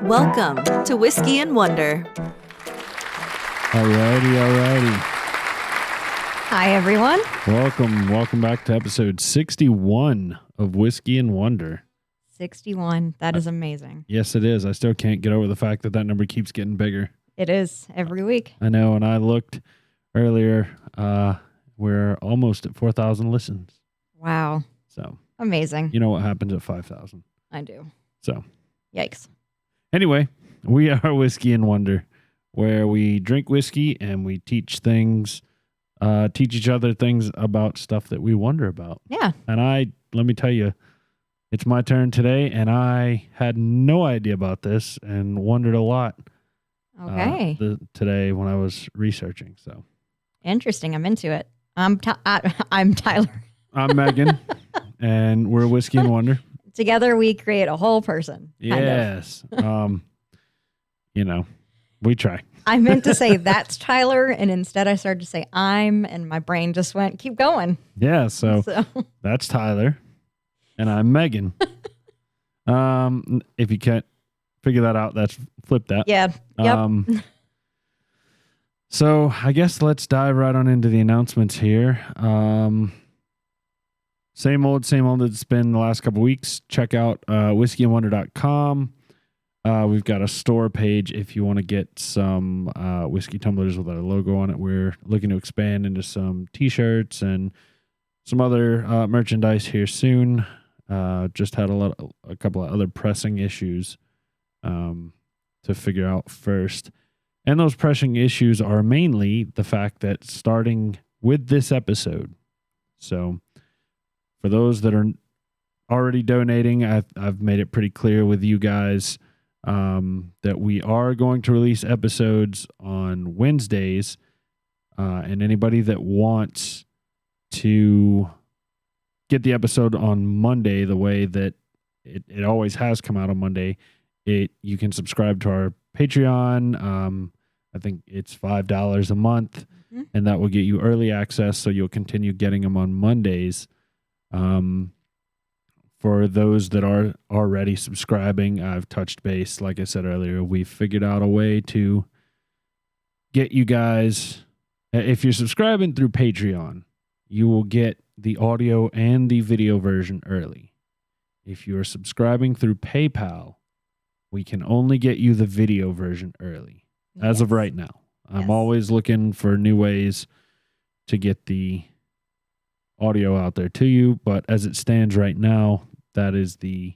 Welcome to Whiskey and Wonder. Alrighty. Hi, everyone. Welcome back to episode 61 of Whiskey and Wonder. 61. That is amazing. Yes, it is. I still can't get over the fact that number keeps getting bigger. It is every week. I know, and I looked earlier. We're almost at 4,000 listens. Wow. So amazing. You know what happens at 5,000. I do. So yikes. Anyway, we are Whiskey and Wonder, where we drink whiskey and we teach things, teach each other things about stuff that we wonder about. Yeah. And let me tell you, it's my turn today, and I had no idea about this and wondered a lot. Okay. Today when I was researching. So interesting. I'm into it. I'm Tyler. I'm Megan, and we're Whiskey and Wonder. Together we create a whole person. Yes. We try. I meant to say that's Tyler, and instead I started to say I'm, and my brain just went, keep going. Yeah, so that's Tyler, and I'm Megan. If you can't figure that out, flip that. Yeah. Yep. So I guess let's dive right on into the announcements here. Same old it's been the last couple weeks. Check out whiskeyandwonder.com. We've got a store page if you want to get some whiskey tumblers with our logo on it. We're looking to expand into some t-shirts and some other merchandise here soon. Just had a couple of other pressing issues to figure out first. And those pressing issues are mainly the fact that starting with this episode. So for those that are already donating, I've made it pretty clear with you guys that we are going to release episodes on Wednesdays. And anybody that wants to get the episode on Monday the way that it always has come out on Monday, you can subscribe to our Patreon. I think it's $5 a month, and that will get you early access, so you'll continue getting them on Mondays. For those that are already subscribing, I've touched base. Like I said earlier, we've figured out a way to get you guys, if you're subscribing through Patreon, you will get the audio and the video version early. If you're subscribing through PayPal, we can only get you the video version early as of right now. I'm always looking for new ways to get the audio out there to you, but as it stands right now, that is the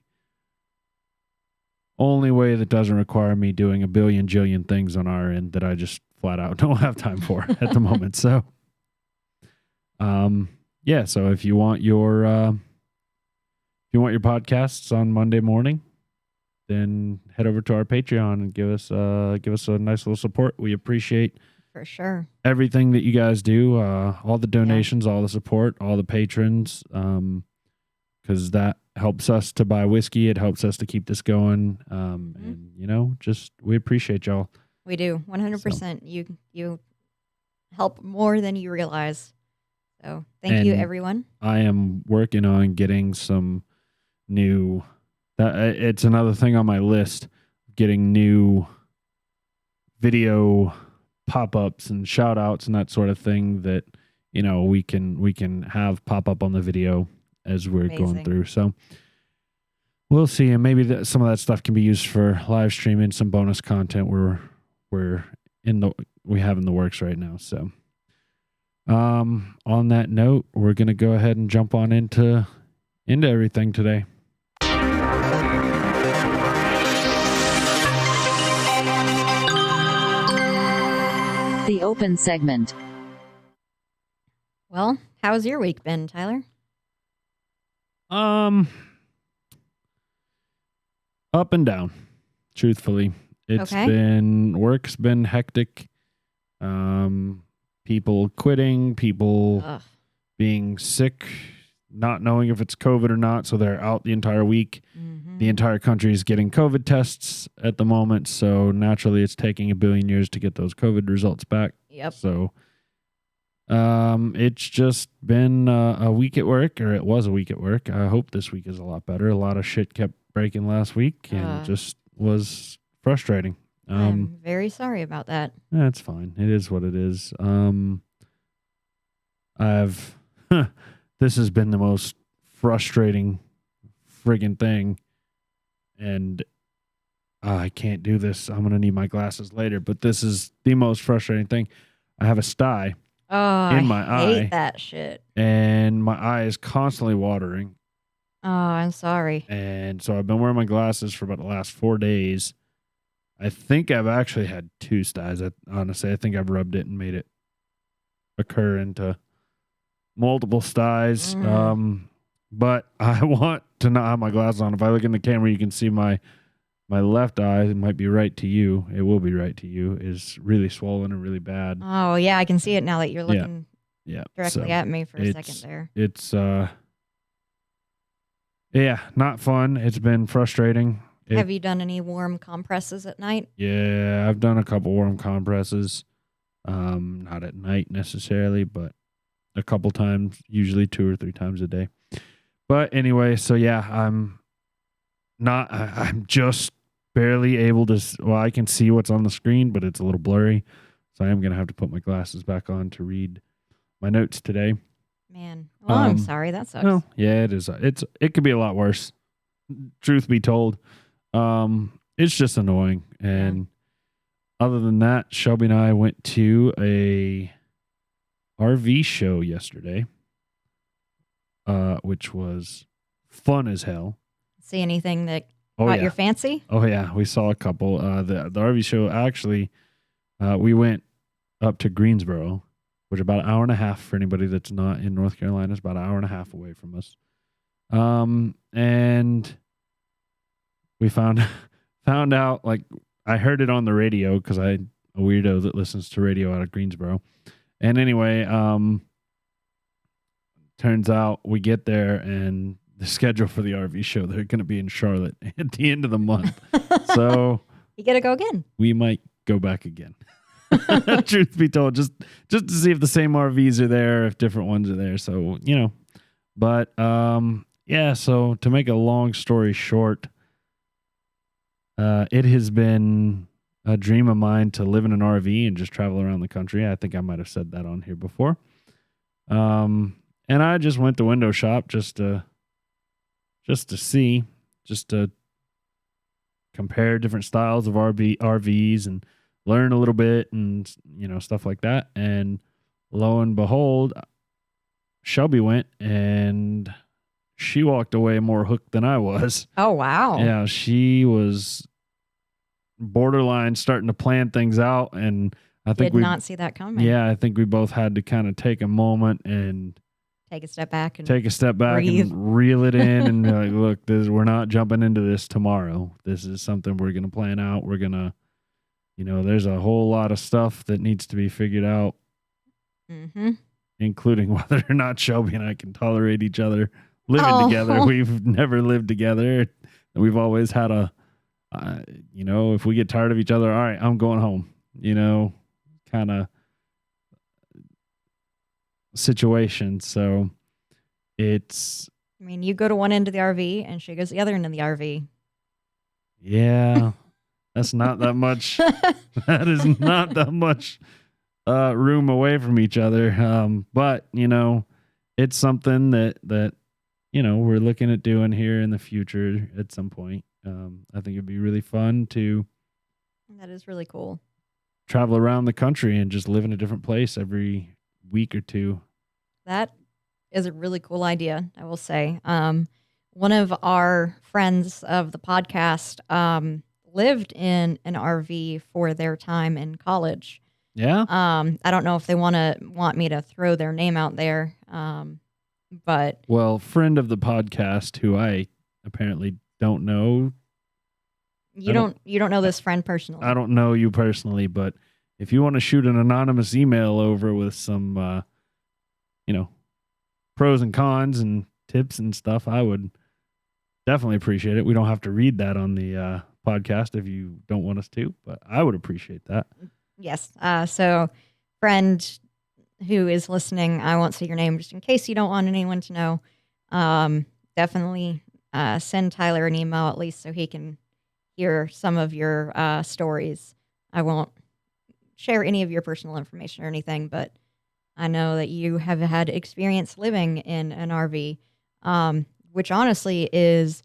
only way that doesn't require me doing a billion jillion things on our end that I just flat out don't have time for at the moment. So, so if you want your podcasts on Monday morning, then head over to our Patreon and give us a nice little support. We appreciate for sure everything that you guys do, all the donations, all the support, all the patrons, because that helps us to buy whiskey. It helps us to keep this going, and we appreciate y'all. We do 100%. You help more than you realize. So thank you, everyone. I am working on getting some new. It's another thing on my list, getting new video pop-ups and shout-outs and that sort of thing that, we can have pop up on the video as we're going through. So we'll see. And maybe some of that stuff can be used for live streaming, some bonus content we have in the works right now. So on that note, we're going to go ahead and jump on into everything today. The open segment. Well, how's your week been, Tyler? Up and down, truthfully. Work's been hectic. People quitting, people being sick, not knowing if it's COVID or not, so they're out the entire week. The entire country is getting COVID tests at the moment, so naturally it's taking a billion years to get those COVID results back. Yep. So it's just been a week at work, or it was a week at work. I hope this week is a lot better. A lot of shit kept breaking last week, and it just was frustrating. I'm very sorry about that. That's fine. It is what it is. This has been the most frustrating friggin' thing, and I can't do this. I'm gonna need my glasses later, but this is the most frustrating thing. I have a sty Oh, in my I hate eye, that shit. and my eye is constantly watering. Oh, I'm sorry. And so I've been wearing my glasses for about the last 4 days. I think I've actually had 2 styes. Honestly, I think I've rubbed it and made it occur into multiple styes. But I want to not have my glasses on. If I look in the camera, you can see my left eye. It might be right to you. It will be right to you. Is really swollen and really bad. Oh, yeah, I can see it now that you're looking Yeah. directly So at me for a second there. It's yeah, not fun. It's been frustrating. Have you done any warm compresses at night? Yeah, I've done a couple warm compresses. Not at night necessarily, but a couple times, usually 2 or 3 times a day. But anyway, so yeah, I'm just barely able to, well, I can see what's on the screen, but it's a little blurry. So I am going to have to put my glasses back on to read my notes today. Man, well, I'm sorry. That sucks. No, yeah, it is. It could be a lot worse. Truth be told. It's just annoying. And other than that, Shelby and I went to a RV show yesterday, which was fun as hell. See anything that caught your fancy? Oh yeah, we saw a couple. The RV show actually, we went up to Greensboro, which is about an hour and a half for anybody that's not in North Carolina. It's about an hour and a half away from us. And we found out, like, I heard it on the radio because I'm a weirdo that listens to radio out of Greensboro. And anyway, turns out we get there and the schedule for the RV show, they're going to be in Charlotte at the end of the month. So you got to go again. We might go back again. Truth be told, just to see if the same RVs are there, if different ones are there. So, but yeah, so to make a long story short, it has been a dream of mine to live in an RV and just travel around the country. I think I might have said that on here before. And I just went to window shop just to see, just to compare different styles of RVs and learn a little bit and, stuff like that. And lo and behold, Shelby went and she walked away more hooked than I was. Oh, wow. Yeah, she was borderline starting to plan things out. And I think did not see that coming. Yeah, I think we both had to kind of take a moment and take a step back and breathe. And reel it in and be like, look, we're not jumping into this tomorrow. This is something we're going to plan out. We're going to, there's a whole lot of stuff that needs to be figured out, including whether or not Shelby and I can tolerate each other living together. We've never lived together. We've always had if we get tired of each other, all right, I'm going home, kind of situation. So it's, I mean, you go to one end of the RV and she goes to the other end of the RV. Yeah, that's not that much. That is not that much room away from each other. But it's something that we're looking at doing here in the future at some point. I think it'd be really fun to. That is really cool. Travel around the country and just live in a different place every week or two. That is a really cool idea, I will say. One of our friends of the podcast lived in an RV for their time in college. Yeah. I don't know if they want me to throw their name out there. But friend of the podcast who I apparently don't know. You don't know this friend personally. I don't know you personally, but if you want to shoot an anonymous email over with some pros and cons and tips and stuff, I would definitely appreciate it. We don't have to read that on the podcast if you don't want us to, but I would appreciate that. Yes. So friend who is listening, I won't say your name just in case you don't want anyone to know. Definitely send Tyler an email at least so he can hear some of your stories. I won't share any of your personal information or anything, but I know that you have had experience living in an RV, which honestly is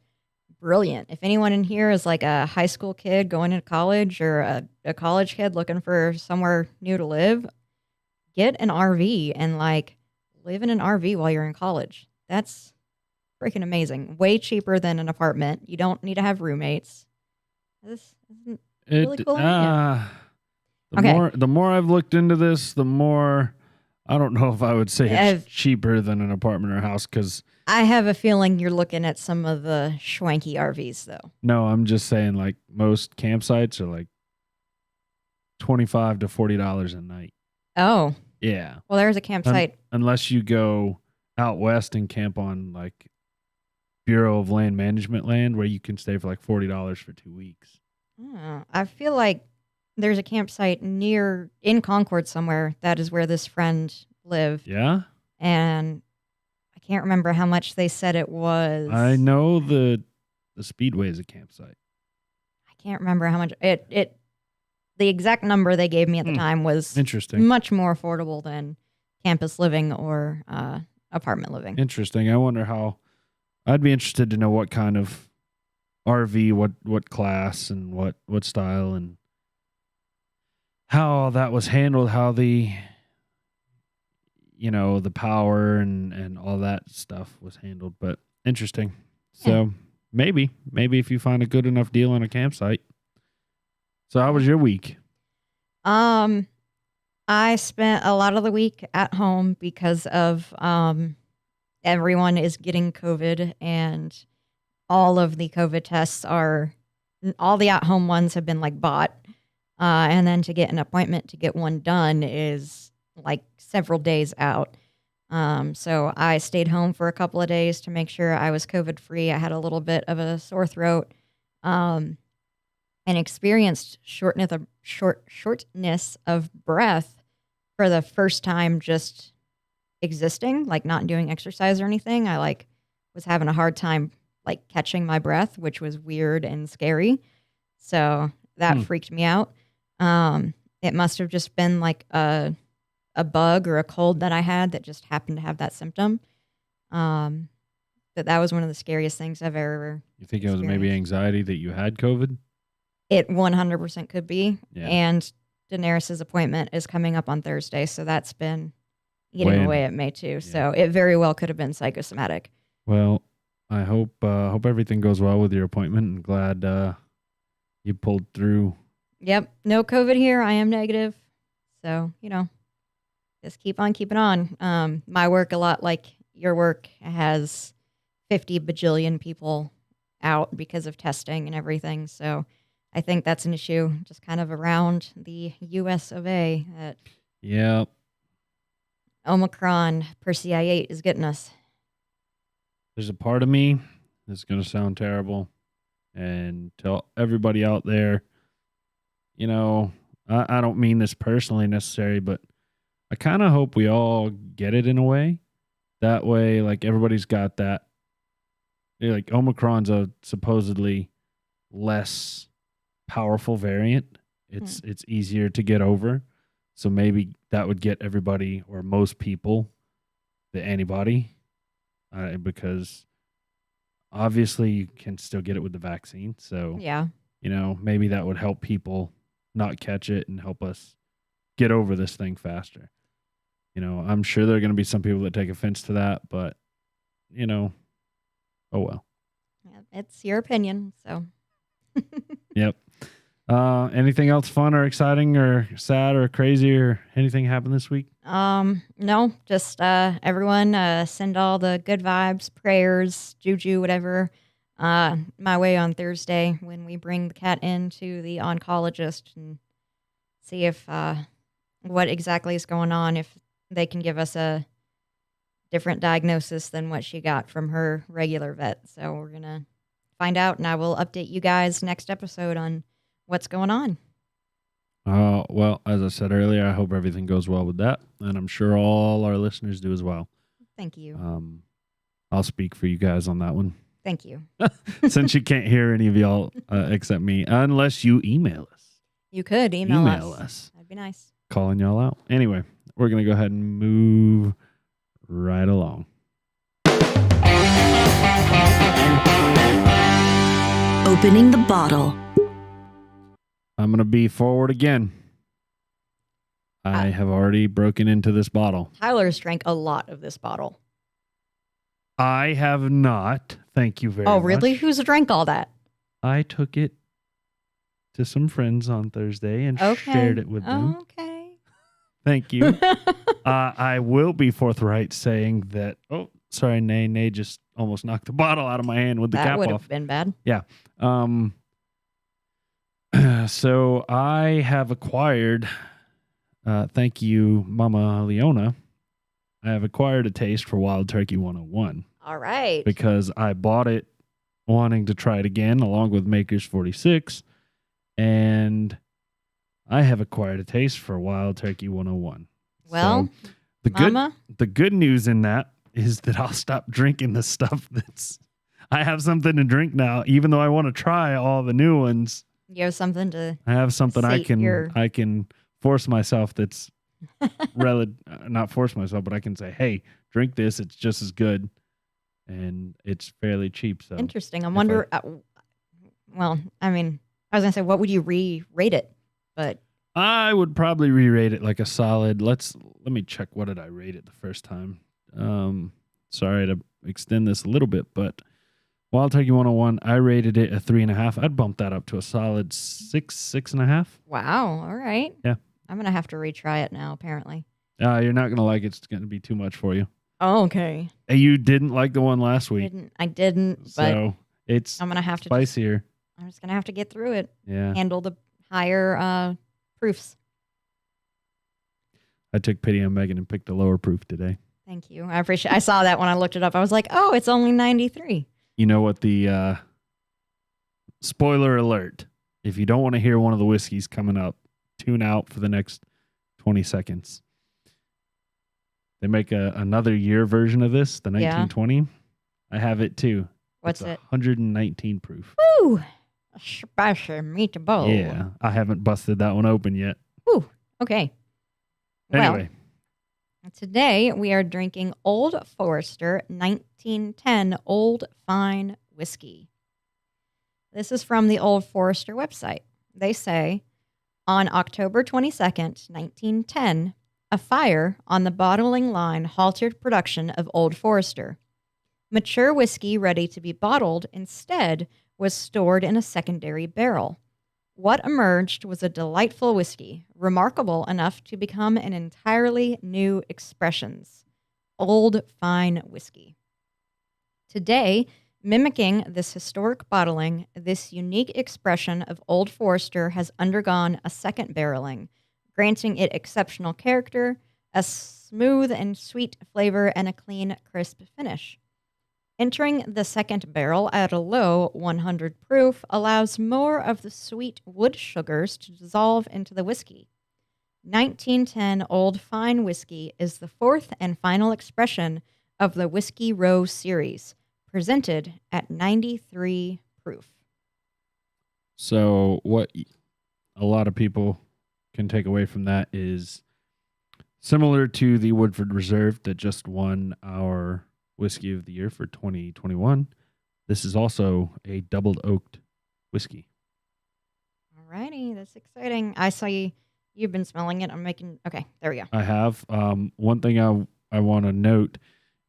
brilliant. If anyone in here is like a high school kid going into college or a college kid looking for somewhere new to live, get an RV and like live in an RV while you're in college. That's freaking amazing. Way cheaper than an apartment. You don't need to have roommates. This is a really cool idea. Okay. The more I've looked into this, the more I don't know if I would say it's I've- cheaper than an apartment or house because I have a feeling you're looking at some of the schwanky RVs though. no, I'm just saying like most campsites are like $25 to $40 a night. Oh, Yeah. well, there's a campsite. Unless you go out west and camp on like Bureau of Land Management land where you can stay for like $40 for 2 weeks. I feel like there's a campsite in Concord somewhere. That is where this friend lived. Yeah? And I can't remember how much they said it was. I know the Speedway is a campsite. I can't remember how much the exact number they gave me at the time was Interesting. much more affordable than campus living or apartment living. Interesting. I wonder how. I'd be interested to know what kind of RV, what class, and what style, and how all that was handled. How the power and all that stuff was handled. But interesting. So maybe if you find a good enough deal on a campsite. So how was your week? I spent a lot of the week at home because of everyone is getting COVID and all of the COVID tests all the at-home ones have been like bought. And then to get an appointment to get one done is like several days out. So I stayed home for a couple of days to make sure I was COVID free. I had a little bit of a sore throat. And experienced shortness of breath for the first time just existing, like not doing exercise or anything. I was having a hard time like catching my breath, which was weird and scary. So that freaked me out. It must have just been like a bug or a cold that I had that just happened to have that symptom. But that was one of the scariest things I've ever You think it was maybe anxiety that you had COVID? It 100% could be. Yeah. And Daenerys' appointment is coming up on Thursday, so that's been eating away at me too. Yeah. So it very well could have been psychosomatic. Well, I hope everything goes well with your appointment, and glad you pulled through. Yep. No COVID here. I am negative. So, just keep on keeping on. My work, a lot like your work, has 50 bajillion people out because of testing and everything. So I think that's an issue just kind of around the US of A. That Yep. Omicron Persei 8 is getting us. There's a part of me that's going to sound terrible, and tell everybody out there, I don't mean this personally necessarily, but I kind of hope we all get it in a way. That way, like, everybody's got that. Like, Omicron's a supposedly less powerful variant. It's easier to get over. So maybe that would get everybody or most people the antibody, because obviously you can still get it with the vaccine. So, yeah, maybe that would help people not catch it and help us get over this thing faster. I'm sure there are going to be some people that take offense to that, but, oh well. It's your opinion, so. Yep. Anything else fun or exciting or sad or crazy or anything happened this week? No, just everyone send all the good vibes, prayers, juju, whatever, my way on Thursday when we bring the cat in to the oncologist and see if what exactly is going on, if they can give us a different diagnosis than what she got from her regular vet. So we're going to find out, and I will update you guys next episode on what's going on. Well, as I said earlier, I hope everything goes well with that, and I'm sure all our listeners do as well. Thank you. I'll speak for you guys on that one. Thank you. Since you can't hear any of y'all except me, unless you email us. You could email us. us. That'd be nice. Calling y'all out. Anyway, we're going to go ahead and move right along. Opening the bottle. I'm going to be forward again. I have already broken into this bottle. Tyler's drank a lot of this bottle. I have not. Thank you very much. Oh, really? Who's drank all that? I took it to some friends on Thursday and shared it with them. Okay. Thank you. I will be forthright saying that, oh, sorry, Nay just almost knocked the bottle out of my hand with the That cap would off. have been bad. Yeah. So I have acquired, thank you, Mama Leona. I have acquired a taste for Wild Turkey 101 All right. because I bought it wanting to try it again along with Maker's 46. And I have acquired a taste for Wild Turkey 101. Well, So Mama, the good news in that is that I'll stop drinking the stuff I have something to drink now, even though I want to try all the new ones. you have something to. I have something I sate can force myself that's not force myself, but I can say, hey, drink this. It's just as good. And it's fairly cheap. So Interesting. I wonder. Well, I mean, I was going to say, what would you re-rate it? But I would probably re-rate it like a solid. Let me check. What did I rate it the first time? Sorry to extend this a little bit, but Wild Turkey 101, I rated it a 3.5. I'd bump that up to a solid 6.5. wow. All right. Yeah. I'm going to have to retry it now, apparently. You're not gonna like it. It's gonna be too much for you. Oh, okay. You didn't like the one last week, I didn't, but so it's I'm going to have to. spicier. I'm just going to have to get through it. Yeah. Handle the higher proofs. I took pity on Megan and picked a lower proof today. Thank you. I appreciate. I saw that when I looked it up. I was like, oh, it's only 93. You know what the spoiler alert. If you don't want to hear one of the whiskeys coming up, tune out for the next 20 seconds. They make another year version of this, the 1920. I have it too. What's it's it? 119 proof. Ooh, a spicy meatball. Yeah, I haven't busted that one open yet. Ooh, okay. Anyway. Well, today we are drinking Old Forester 1910 Old Fine Whiskey. This is from the Old Forester website. They say, on October 22nd, 1910, a fire on the bottling line halted production of Old Forester. Mature whiskey ready to be bottled instead was stored in a secondary barrel. What emerged was a delightful whiskey, remarkable enough to become an entirely new expressions, Old Fine Whiskey. Today, mimicking this historic bottling, this unique expression of Old Forester has undergone a second barreling, granting it exceptional character, a smooth and sweet flavor, and a clean, crisp finish. Entering the second barrel at a low 100 proof allows more of the sweet wood sugars to dissolve into the whiskey. 1910 Old Fine Whiskey is the fourth and final expression of the Whiskey Row series, presented at 93 proof. So what a lot of people can take away from that is similar to the Woodford Reserve that just won our Whiskey of the Year for 2021. This is also a double oaked whiskey. Alrighty, that's exciting. I saw you've been smelling it. Okay, there we go. I have. One thing I want to note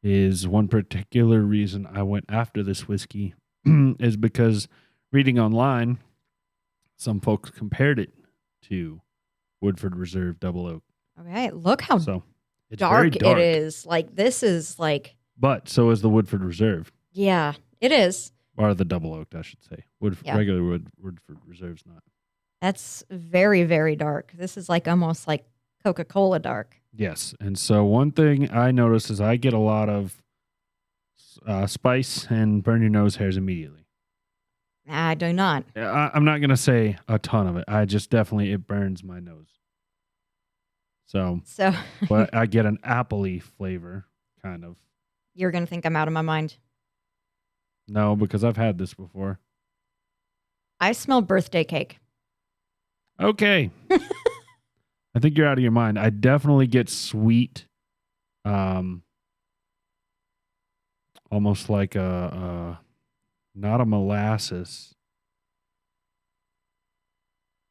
is one particular reason I went after this whiskey is because reading online, some folks compared it to Woodford Reserve Double Oak. Okay, look how So it's very dark it is. Like, this is like... But so is the Woodford Reserve. Yeah, it is. Or the Double Oak, I should say. Regular Woodford Reserve's not. That's very, very dark. This is like almost like Coca-Cola dark. Yes. And so one thing I notice is I get a lot of spice and burn your nose hairs immediately. I do not. I'm not going to say a ton of it. I just definitely, it burns my nose. So but I get an appley flavor, kind of. You're going to think I'm out of my mind. No, because I've had this before. I smell birthday cake. Okay. I think you're out of your mind. I definitely get sweet, almost like not a molasses.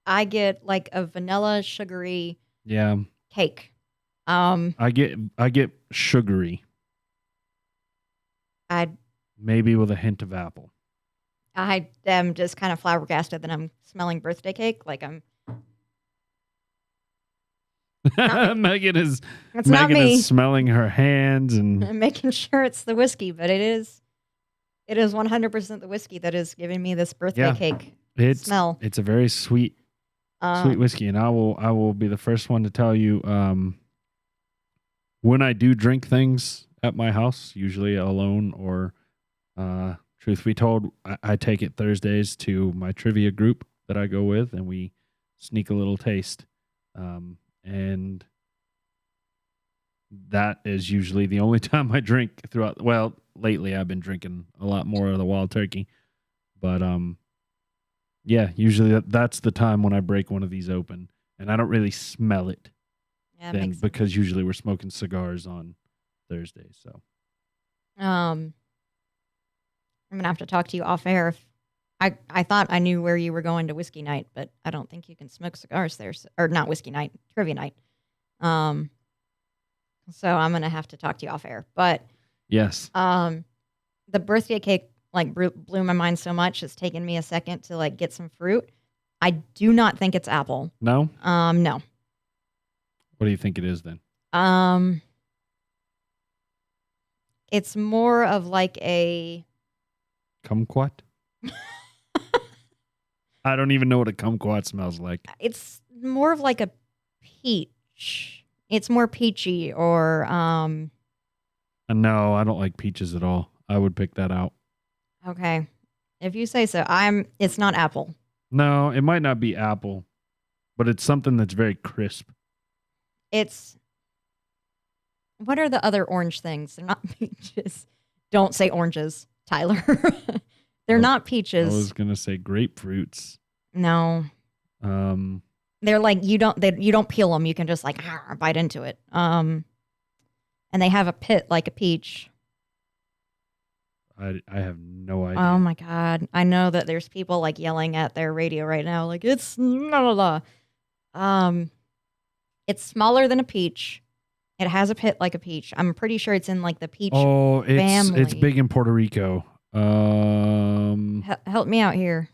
I get like a vanilla sugary Yeah, cake. I get sugary, I maybe with a hint of apple. I am just kind of flabbergasted that I'm smelling birthday cake. Like Not Megan is it's not Megan me. is smelling her hands and I'm making sure it's the whiskey, but it is 100% the whiskey that is giving me this birthday cake smell. it's a very sweet whiskey, and I will be the first one to tell you when I do drink things at my house, usually alone or truth be told, I take it Thursdays to my trivia group that I go with, and we sneak a little taste. And that is usually the only time I drink throughout. Well, lately I've been drinking a lot more of the wild turkey, but yeah, usually that's the time when I break one of these open, and I don't really smell it. Yeah, Then because usually we're smoking cigars on Thursdays. So I'm gonna have to talk to you off air. If I thought I knew where you were going to whiskey night, but I don't think you can smoke cigars there, or not whiskey night, trivia night. So I'm gonna have to talk to you off air. But yes, the birthday cake like blew my mind so much. It's taken me a second to like get some fruit. I do not think it's apple. no. No. What do you think it is then? It's more of like a Kumquat? I don't even know what a kumquat smells like. It's more of like a peach. It's more peachy or No, I don't like peaches at all. I would pick that out. Okay. If you say so. It's not apple. No, it might not be apple, but it's something that's very crisp. What are the other orange things? They're not peaches. Don't say oranges, Tyler. They're not peaches. I was gonna say grapefruits. No. They're like you don't peel them. You can just like bite into it. And they have a pit like a peach. I have no idea. Oh my god! I know that there's people like yelling at their radio right now, like it's blah, blah, blah. It's smaller than a peach. It has a pit like a peach. I'm pretty sure it's in like the peach family. It's big in Puerto Rico. Help me out here.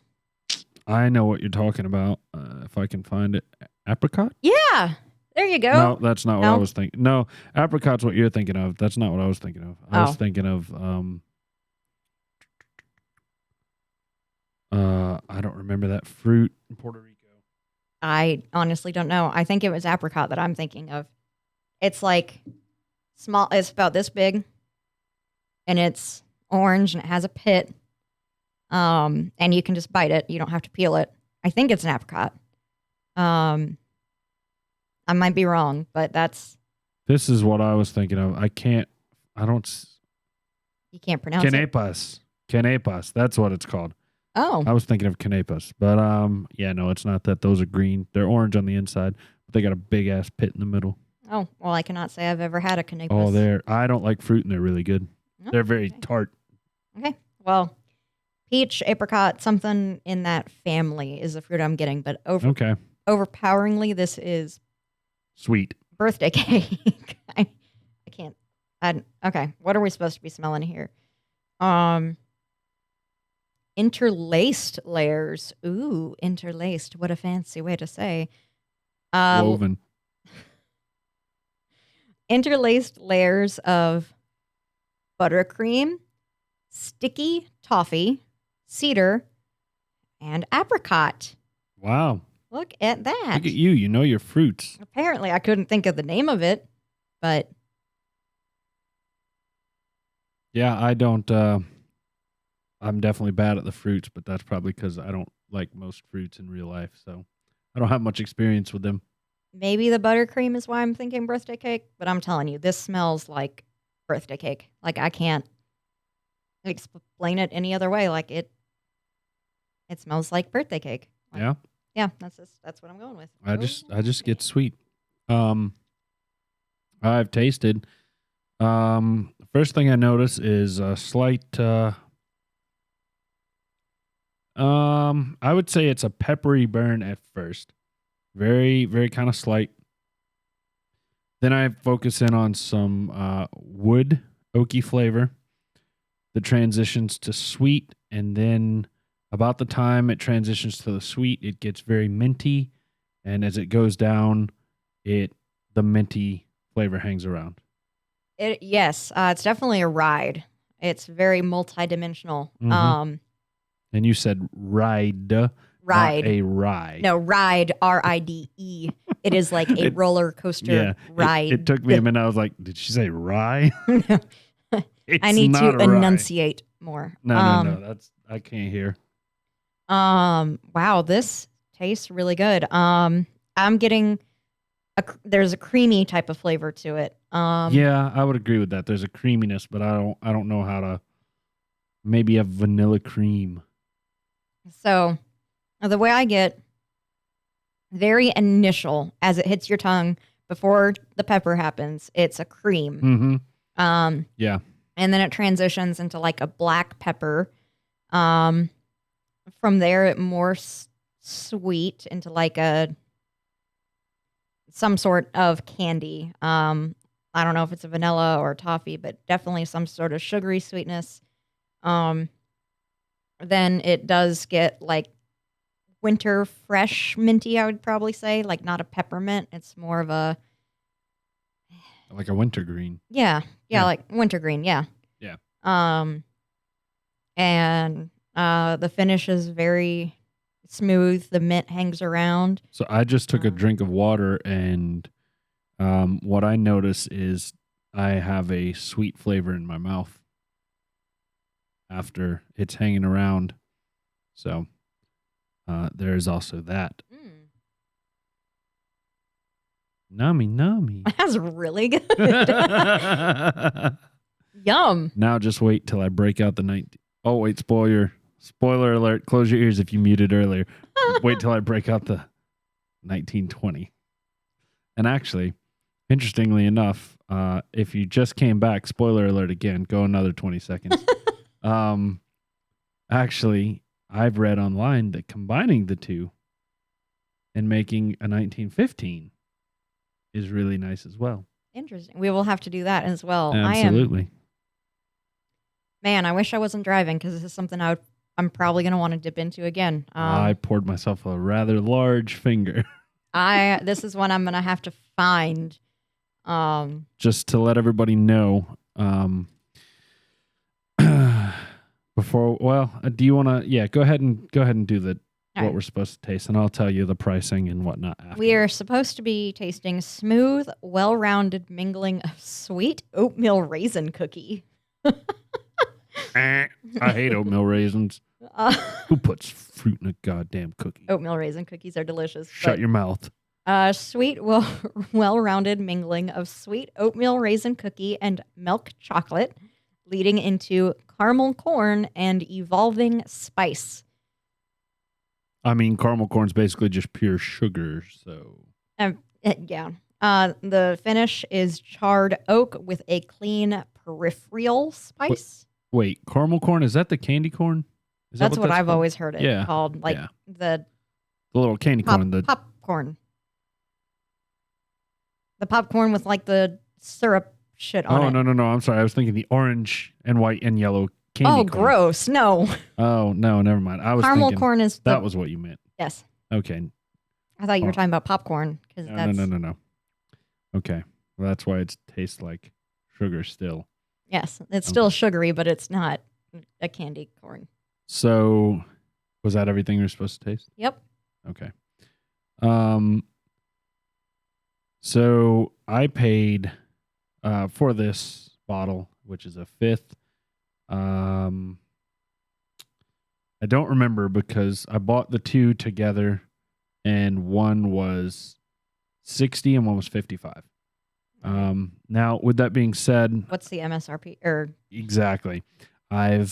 I know what you're talking about. If I can find it, apricot. Yeah, there you go. No, that's not what I was thinking. No, apricot's what you're thinking of. That's not what I was thinking of. I was thinking of I don't remember that fruit in Puerto Rico. I honestly don't know. I think it was apricot that I'm thinking of. It's like small. It's about this big, and it's orange, and it has a pit. And you can just bite it. You don't have to peel it. I think it's an apricot. I might be wrong, but This is what I was thinking of. You can't pronounce it. Canepas. That's what it's called. Oh. I was thinking of canepas, but yeah, no, it's not that. Those are green. They're orange on the inside, but they got a big ass pit in the middle. Oh, well, I cannot say I've ever had a canepas. Oh, I don't like fruit, and they're really good. Oh, they're very tart. Okay, well, peach, apricot, something in that family is the fruit I'm getting, but overpoweringly, this is sweet birthday cake. I can't. Okay, what are we supposed to be smelling here? Interlaced layers. Ooh, interlaced. What a fancy way to say. Woven. Interlaced layers of buttercream, sticky toffee, cedar, and apricot. Wow. Look at that. Look at you. You know your fruits. Apparently, I couldn't think of the name of it, but. Yeah, I don't. I'm definitely bad at the fruits, but that's probably because I don't like most fruits in real life. So I don't have much experience with them. Maybe the buttercream is why I'm thinking birthday cake, but I'm telling you, this smells like birthday cake. Like I can't. explain it any other way. Like it smells like birthday cake. Like, Yeah. Yeah, that's what I'm going with. I just get sweet. I've tasted. First thing I notice is a slight. I would say it's a peppery burn at first, very very kind of slight. Then I focus in on some wood oaky flavor that transitions to sweet, and then about the time it transitions to the sweet, it gets very minty, and as it goes down, the minty flavor hangs around. Yes, it's definitely a ride. It's very multidimensional. Mhm. And you said ride, not Ride. a rye. No, ride, RIDE. It is like a roller coaster ride. It took me a minute. I was like, did she say rye? I need to enunciate more. No. I can't hear. Wow, this tastes really good. I'm getting there's a creamy type of flavor to it. Yeah, I would agree with that. There's a creaminess, but I don't know how to. Maybe a vanilla cream. So, the way I get very initial as it hits your tongue before the pepper happens, it's a cream. Mm-hmm. Yeah. And then it transitions into like a black pepper. From there, it more sweet into like some sort of candy. I don't know if it's a vanilla or toffee, but definitely some sort of sugary sweetness. Then it does get like winter fresh minty, I would probably say, like not a peppermint. It's more of a like a wintergreen. Yeah, like wintergreen. Yeah. And the finish is very smooth. The mint hangs around. So I just took a drink of water, and what I notice is I have a sweet flavor in my mouth after it's hanging around. So there's also that. Nummy. That's really good. Yum. Now just wait till I break out the 19. Oh, wait, spoiler alert. Close your ears if you muted earlier. Wait till I break out the 1920. And actually, interestingly enough, if you just came back, spoiler alert again, go another 20 seconds. Actually, I've read online that combining the two and making a 1915 is really nice as well. Interesting. We will have to do that as well. Absolutely. Man, I wish I wasn't driving because this is something I'm probably going to want to dip into again. I poured myself a rather large finger. This is one I'm going to have to find. Just to let everybody know, before, do you want to? Yeah, go ahead and do what we're supposed to taste, and I'll tell you the pricing and whatnot after. We are supposed to be tasting smooth, well-rounded mingling of sweet oatmeal raisin cookie. I hate oatmeal raisins. Who puts fruit in a goddamn cookie? Oatmeal raisin cookies are delicious. Shut your mouth. Sweet, well-rounded mingling of sweet oatmeal raisin cookie and milk chocolate, leading into caramel corn and evolving spice. I mean, caramel corn's basically just pure sugar, so. Yeah. The finish is charred oak with a clean peripheral spice. Wait, caramel corn, is that the candy corn? That's what I've always heard it called. Like the little candy corn. The popcorn. The popcorn with like the syrup shit on it. Oh, no. I'm sorry. I was thinking the orange and white and yellow candy corn. Gross. No. Oh, no, never mind. I was caramel thinking corn is that was what you meant. Yes. Okay. I thought you were talking about popcorn. No. Okay. Well, that's why it tastes like sugar still. Yes. It's still sugary, but it's not a candy corn. So, was that everything you're supposed to taste? Yep. Okay. So I paid for this bottle, which is a fifth. I don't remember because I bought the two together, and one was 60 and one was 55. Now, with that being said, what's the MSRP? Or exactly, I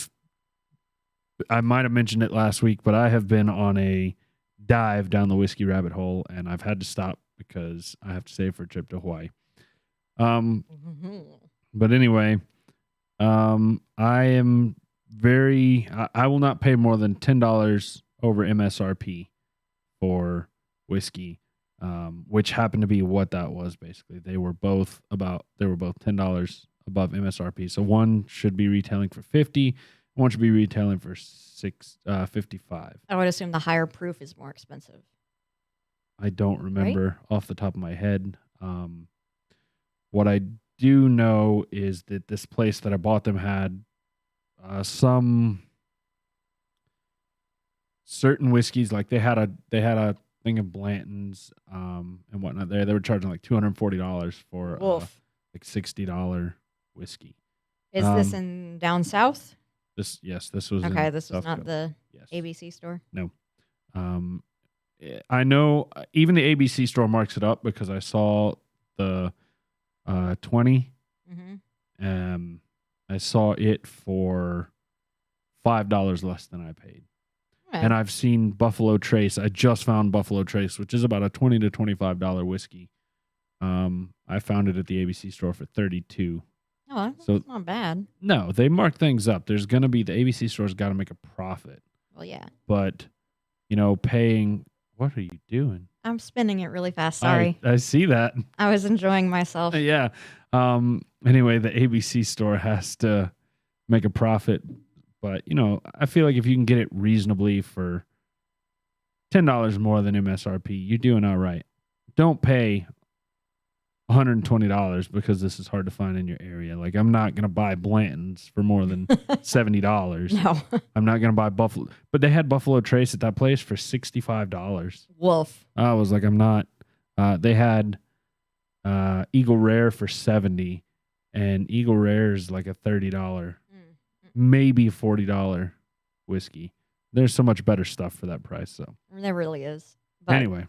might have mentioned it last week, but I have been on a dive down the whiskey rabbit hole, and I've had to stop because I have to save for a trip to Hawaii. But anyway, I am I will not pay more than $10 over MSRP for whiskey, which happened to be what that was basically. They were both $10 above MSRP. So one should be retailing for $50, one should be retailing for $55. I would assume the higher proof is more expensive. I don't remember off the top of my head. What I do know is that this place that I bought them had some certain whiskeys, like they had a thing of Blanton's and whatnot there. They were charging like $240 for like $60 whiskey. Is this in down south? This was okay. in This was South not Dakota. the ABC store. No. I know even the ABC store marks it up because I saw the 20. Mm-hmm. I saw it for $5 less than I paid. Right. And I've seen Buffalo Trace. I just found Buffalo Trace, which is about a $20 to $25 whiskey. I found it at the ABC store for $32. Oh, that's not bad. No, they mark things up. There's going to be, the ABC store's got to make a profit. Well, yeah. But, paying, what are you doing? I'm spinning it really fast. Sorry. I see that. I was enjoying myself. Yeah. Anyway, the ABC store has to make a profit. But, I feel like if you can get it reasonably for $10 more than MSRP, you're doing all right. Don't pay $120 because this is hard to find in your area. Like, I'm not going to buy Blanton's for more than $70. No. I'm not going to buy Buffalo. But they had Buffalo Trace at that place for $65. Wolf. I was like, I'm not. They had Eagle Rare for $70, and Eagle Rare is like a $30, maybe $40 whiskey. There's so much better stuff for that price. So there really is. But anyway,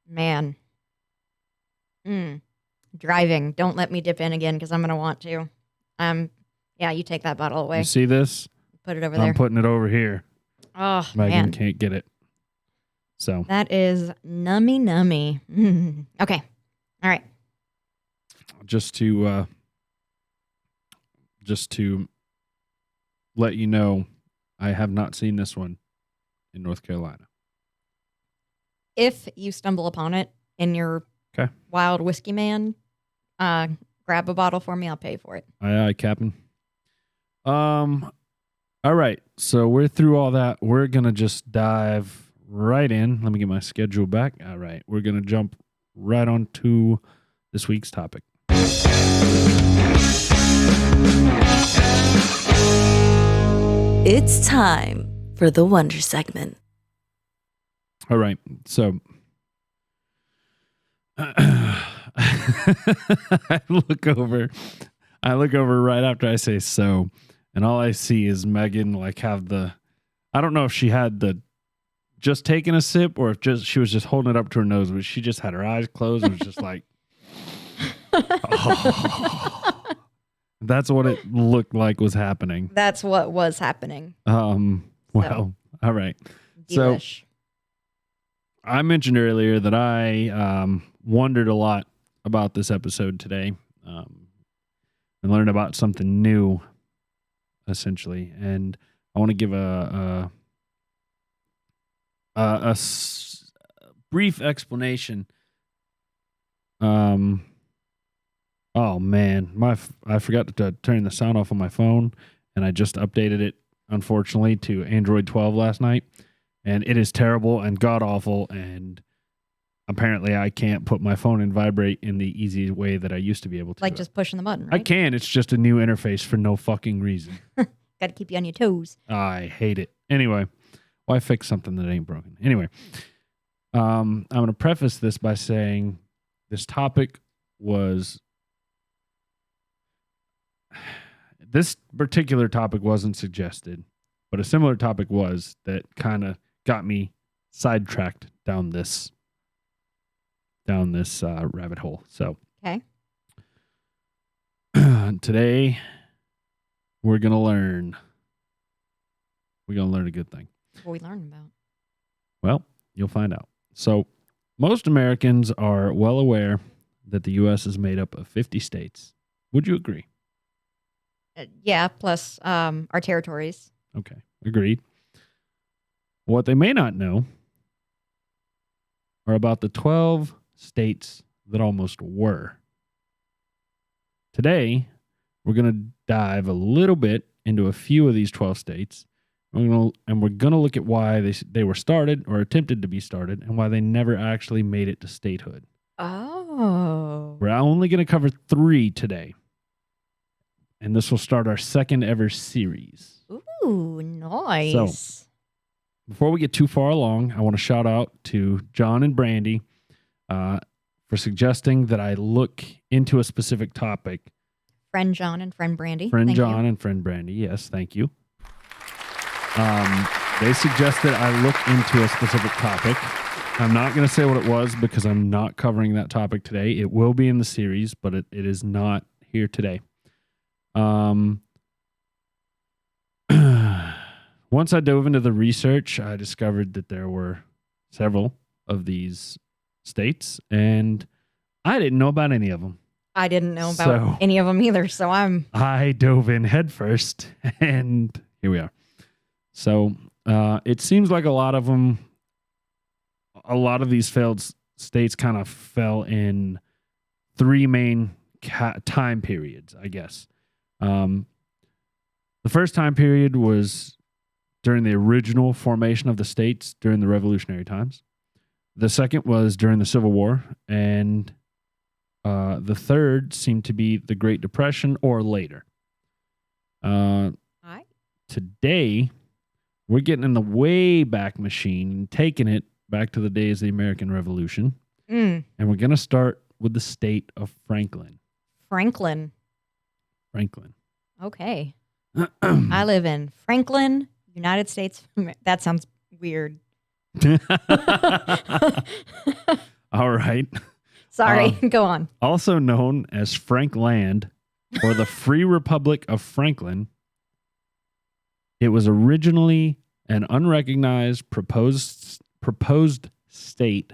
man, driving. Don't let me dip in again because I'm gonna want to. Yeah, you take that bottle away. You see this? Put it over there. I'm putting it over here. Oh, Megan man. can't get it. So that is nummy. Okay. All right. Just to let you know, I have not seen this one in North Carolina. If you stumble upon it in your wild whiskey man, grab a bottle for me. I'll pay for it. Aye, aye, Captain. All right. So we're through all that. We're going to just dive right in. Let me get my schedule back. All right. We're going to jump right on to this week's topic. It's time for the Wonder segment. All right. So I look over right after I say so, and all I see is Megan I don't know if she had just taking a sip or if she was just holding it up to her nose, but she just had her eyes closed and was just like, oh. That's what it looked like was happening. That's what was happening. Well, all right. Delish. So I mentioned earlier that I wondered a lot about this episode today and learned about something new, essentially. And I want to give a brief explanation. Oh man, I forgot to turn the sound off on my phone, and I just updated it, unfortunately, to Android 12 last night, and it is terrible and god awful. And apparently, I can't put my phone in vibrate in the easy way that I used to be able to. Like just pushing the button, right? I can. It's just a new interface for no fucking reason. Got to keep you on your toes. I hate it. Anyway, why fix something that ain't broken? Anyway, I'm going to preface this by saying this particular topic wasn't suggested, but a similar topic was that kind of got me sidetracked down this rabbit hole. So okay. Today we're going to learn. We're going to learn a good thing. What are we learning about? Well, you'll find out. So, most Americans are well aware that the U.S. is made up of 50 states. Would you agree? Yeah, plus our territories. Okay, agreed. What they may not know are about the 12 states that almost were. Today, we're going to dive a little bit into a few of these 12 states. We're going to look at why they were started or attempted to be started and why they never actually made it to statehood. Oh. We're only going to cover 3 today. And this will start our second ever series. Ooh, nice. So, before we get too far along, I want to shout out to John and Brandy for suggesting that I look into a specific topic. Friend John and friend Brandy. Friend John and friend Brandy. Yes, thank you. They suggested I look into a specific topic. I'm not going to say what it was because I'm not covering that topic today. It will be in the series, but it is not here today. Once I dove into the research, I discovered that there were several of these states, and I didn't know about any of them. I didn't know about any of them either, so I dove in headfirst, and here we are. So it seems like a lot of these failed states kind of fell in 3 main time periods, I guess. The first time period was during the original formation of the states during the Revolutionary times. The second was during the Civil War, and the third seemed to be the Great Depression or later. Today, we're getting in the way back machine and taking it back to the days of the American Revolution. And we're going to start with the state of Franklin. Franklin. Okay. I live in Franklin, United States. That sounds weird. All right. Sorry, go on. Also known as Frankland or the Free Republic of Franklin, it was originally an unrecognized proposed state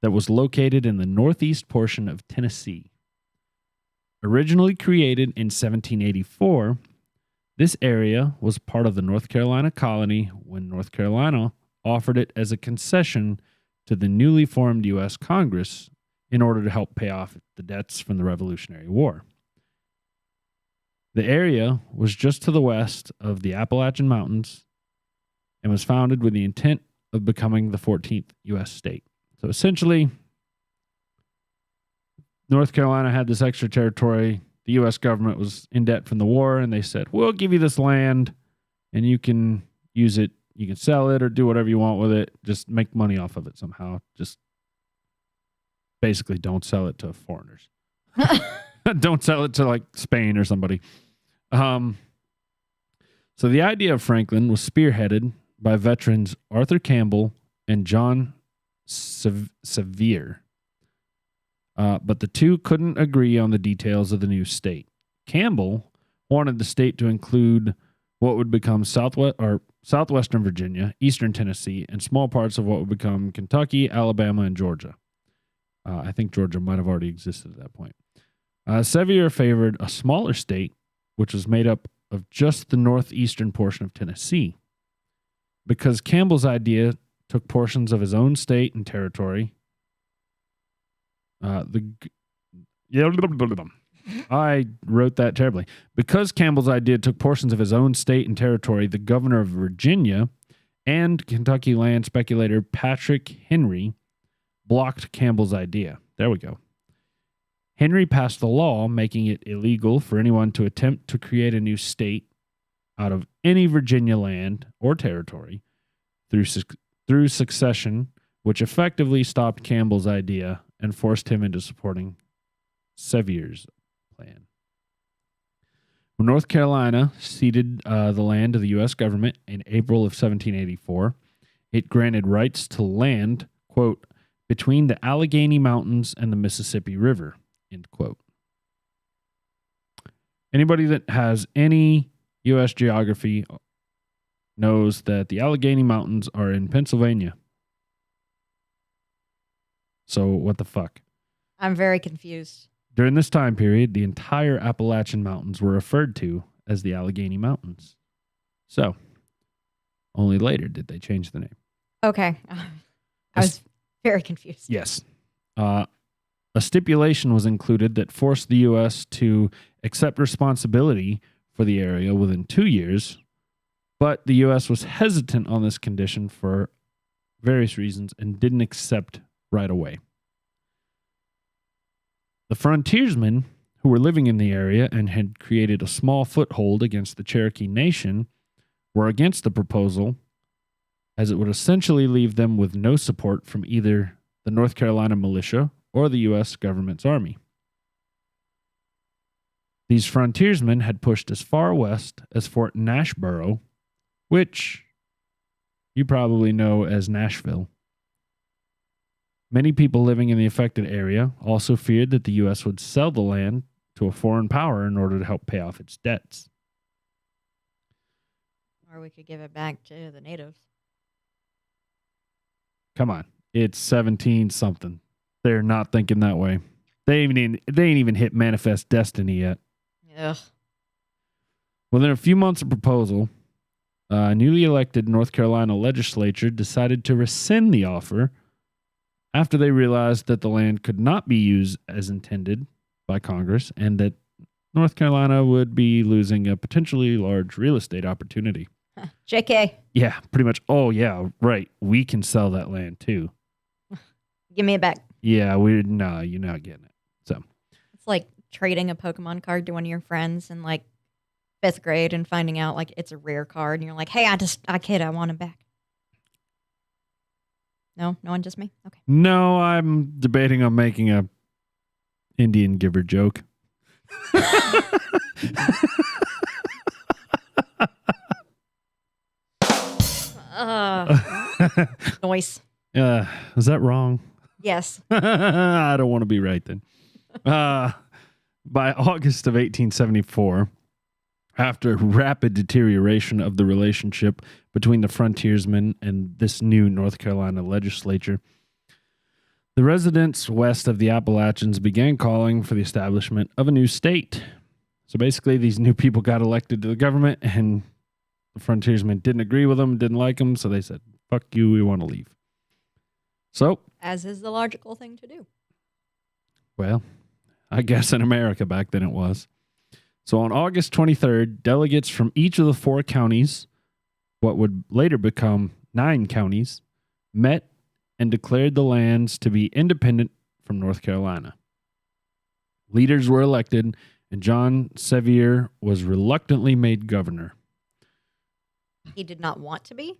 that was located in the northeast portion of Tennessee. Originally created in 1784, this area was part of the North Carolina colony when North Carolina offered it as a concession to the newly formed U.S. Congress in order to help pay off the debts from the Revolutionary War. The area was just to the west of the Appalachian Mountains and was founded with the intent of becoming the 14th U.S. state. So essentially, North Carolina had this extra territory. The U.S. government was in debt from the war, and they said, we'll give you this land, and you can use it. You can sell it or do whatever you want with it. Just make money off of it somehow. Just basically don't sell it to foreigners. Don't sell it to like Spain or somebody. So the idea of Franklin was spearheaded by veterans Arthur Campbell and John Sevier. But the two couldn't agree on the details of the new state. Campbell wanted the state to include what would become southwestern Virginia, eastern Tennessee, and small parts of what would become Kentucky, Alabama, and Georgia. I think Georgia might have already existed at that point. Sevier favored a smaller state, which was made up of just the northeastern portion of Tennessee. Because Campbell's idea took portions of his own state and territory. I wrote that terribly. Because Campbell's idea took portions of his own state and territory, the governor of Virginia and Kentucky land speculator Patrick Henry blocked Campbell's idea. There we go. Henry passed a law making it illegal for anyone to attempt to create a new state out of any Virginia land or territory through succession, which effectively stopped Campbell's idea and forced him into supporting Sevier's plan. When North Carolina ceded the land to the U.S. government in April of 1784, it granted rights to land, quote, between the Allegheny Mountains and the Mississippi River, end quote. Anybody that has any U.S. geography knows that the Allegheny Mountains are in Pennsylvania. So what the fuck? I'm very confused. During this time period, the entire Appalachian Mountains were referred to as the Allegheny Mountains. So, only later did they change the name. Okay. I was very confused. Yes. A stipulation was included that forced the U.S. to accept responsibility for the area within 2 years, but the U.S. was hesitant on this condition for various reasons and didn't accept right away. The frontiersmen who were living in the area and had created a small foothold against the Cherokee Nation were against the proposal, as it would essentially leave them with no support from either the North Carolina militia or the U.S. government's army. These frontiersmen had pushed as far west as Fort Nashboro, which you probably know as Nashville. Many people living in the affected area also feared that the U.S. would sell the land to a foreign power in order to help pay off its debts. Or we could give it back to the natives. Come on. It's 17 something. They're not thinking that way. They ain't even hit manifest destiny yet. Ugh. Within a few months of proposal, a newly elected North Carolina legislature decided to rescind the offer after they realized that the land could not be used as intended by Congress and that North Carolina would be losing a potentially large real estate opportunity. JK, Yeah, pretty much. Oh, yeah, right. We can sell that land too. give me it back. Yeah, you're not getting it. So It's like trading a Pokemon card to one of your friends in like 5th grade and finding out like it's a rare card and you're like, hey, I want it back. No one, just me? Okay. no, I'm debating on making a Indian giver joke. Noise. Is that wrong? Yes. I don't want to be right then. By August of 1874, after rapid deterioration of the relationship between the frontiersmen and this new North Carolina legislature, the residents west of the Appalachians began calling for the establishment of a new state. So basically, these new people got elected to the government, and the frontiersmen didn't agree with them, didn't like them, so they said, fuck you, we want to leave. So, As is the logical thing to do. well, I guess in America back then it was. So on August 23rd, delegates from each of the 4 counties, what would later become 9 counties, met and declared the lands to be independent from North Carolina. Leaders were elected, and John Sevier was reluctantly made governor. He did not want to be?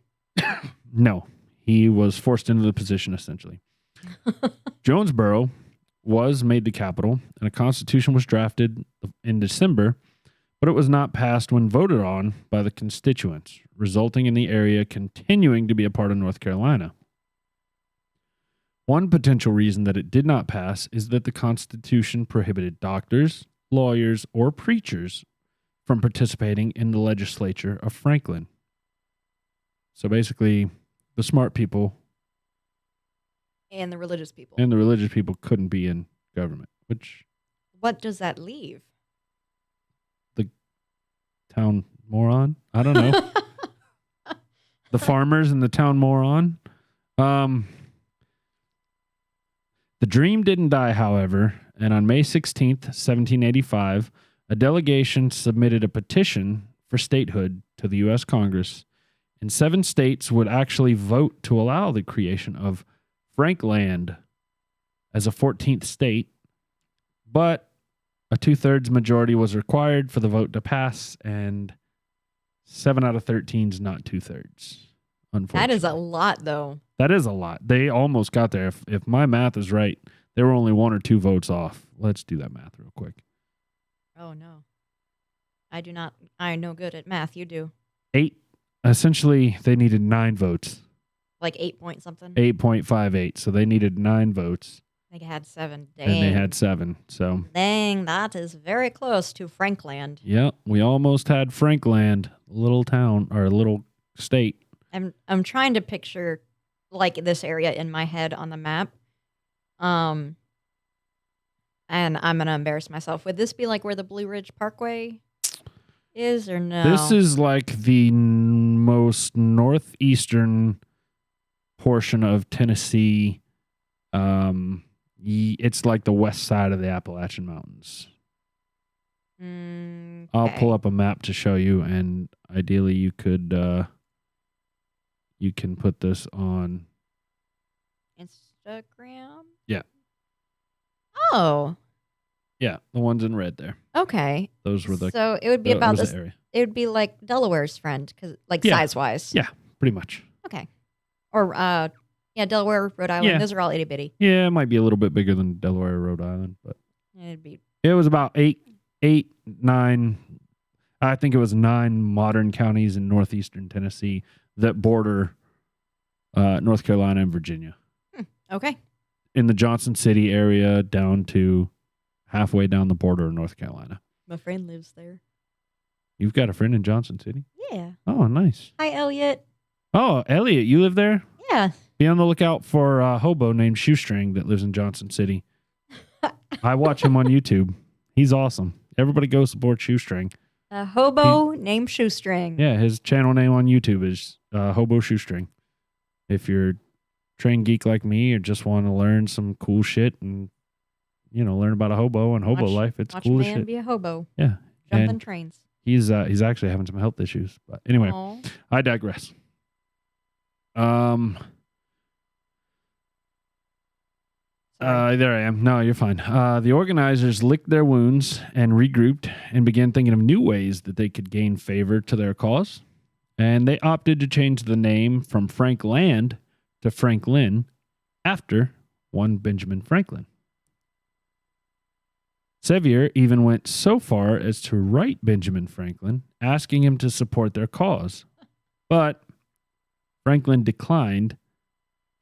No, he was forced into the position, essentially. Jonesboro was made the capital, and a constitution was drafted in December, but it was not passed when voted on by the constituents, resulting in the area continuing to be a part of North Carolina. One potential reason that it did not pass is that the Constitution prohibited doctors, lawyers, or preachers from participating in the legislature of Franklin. So basically, the smart people And the religious people. and the religious people couldn't be in government, which What does that leave? town moron? I don't know. The farmers and the town moron. The dream didn't die, however, and on May 16th, 1785, a delegation submitted a petition for statehood to the U.S. Congress, and 7 states would actually vote to allow the creation of Frankland as a 14th state, but a 2/3 majority was required for the vote to pass, and 7 out of 13 is not 2/3. Unfortunately, That is a lot, though. that is a lot. They almost got there. If my math is right, they were only 1 or 2 votes off. Let's do that math real quick. Oh, no. I'm no good at math. You do. 8. Essentially, they needed 9 votes. Like 8 point something. 8.58. So they needed 9 votes. They had 7. Dang. And they had 7. So, Dang, that is very close to Frankland. yeah, we almost had Frankland, a little town or a little state. I'm trying to picture like this area in my head on the map. And I'm gonna embarrass myself. Would this be like where the Blue Ridge Parkway is, or no? This is like the most northeastern portion of Tennessee. It's like the west side of the Appalachian Mountains. I'll pull up a map to show you, and ideally you could you can put this on Instagram. Yeah. Oh. Yeah, the ones in red there. Okay. Those were the So it would be about this area. It would be like Delaware's friend, because like size wise. Yeah, pretty much. Okay. Or Delaware, Rhode Island. Yeah. Those are all itty bitty. Yeah, it might be a little bit bigger than Delaware or Rhode Island, but It'd be it was about 9. I think it was 9 modern counties in northeastern Tennessee that border North Carolina and Virginia. okay. In the Johnson City area down to halfway down the border of North Carolina. My friend lives there. You've got a friend in Johnson City? Yeah. Oh, nice. Hi, Elliot. Oh, Elliot, you live there? Yeah. Be on the lookout for a hobo named Shoestring that lives in Johnson City. I watch him on YouTube. He's awesome. Everybody go support Shoestring. A hobo named Shoestring. Yeah, his channel name on YouTube is Hobo Shoestring. If you're a trained geek like me or just want to learn some cool shit and, learn about a hobo and hobo life, it's cool as Watch a man shit. be a hobo. Yeah. Jumping And trains. he's actually having some health issues. But anyway, Aw. I digress. There I am. No, you're fine. The organizers licked their wounds and regrouped and began thinking of new ways that they could gain favor to their cause. And they opted to change the name from Frankland to Franklin after one Benjamin Franklin. Sevier even went so far as to write Benjamin Franklin, asking him to support their cause. But Franklin declined,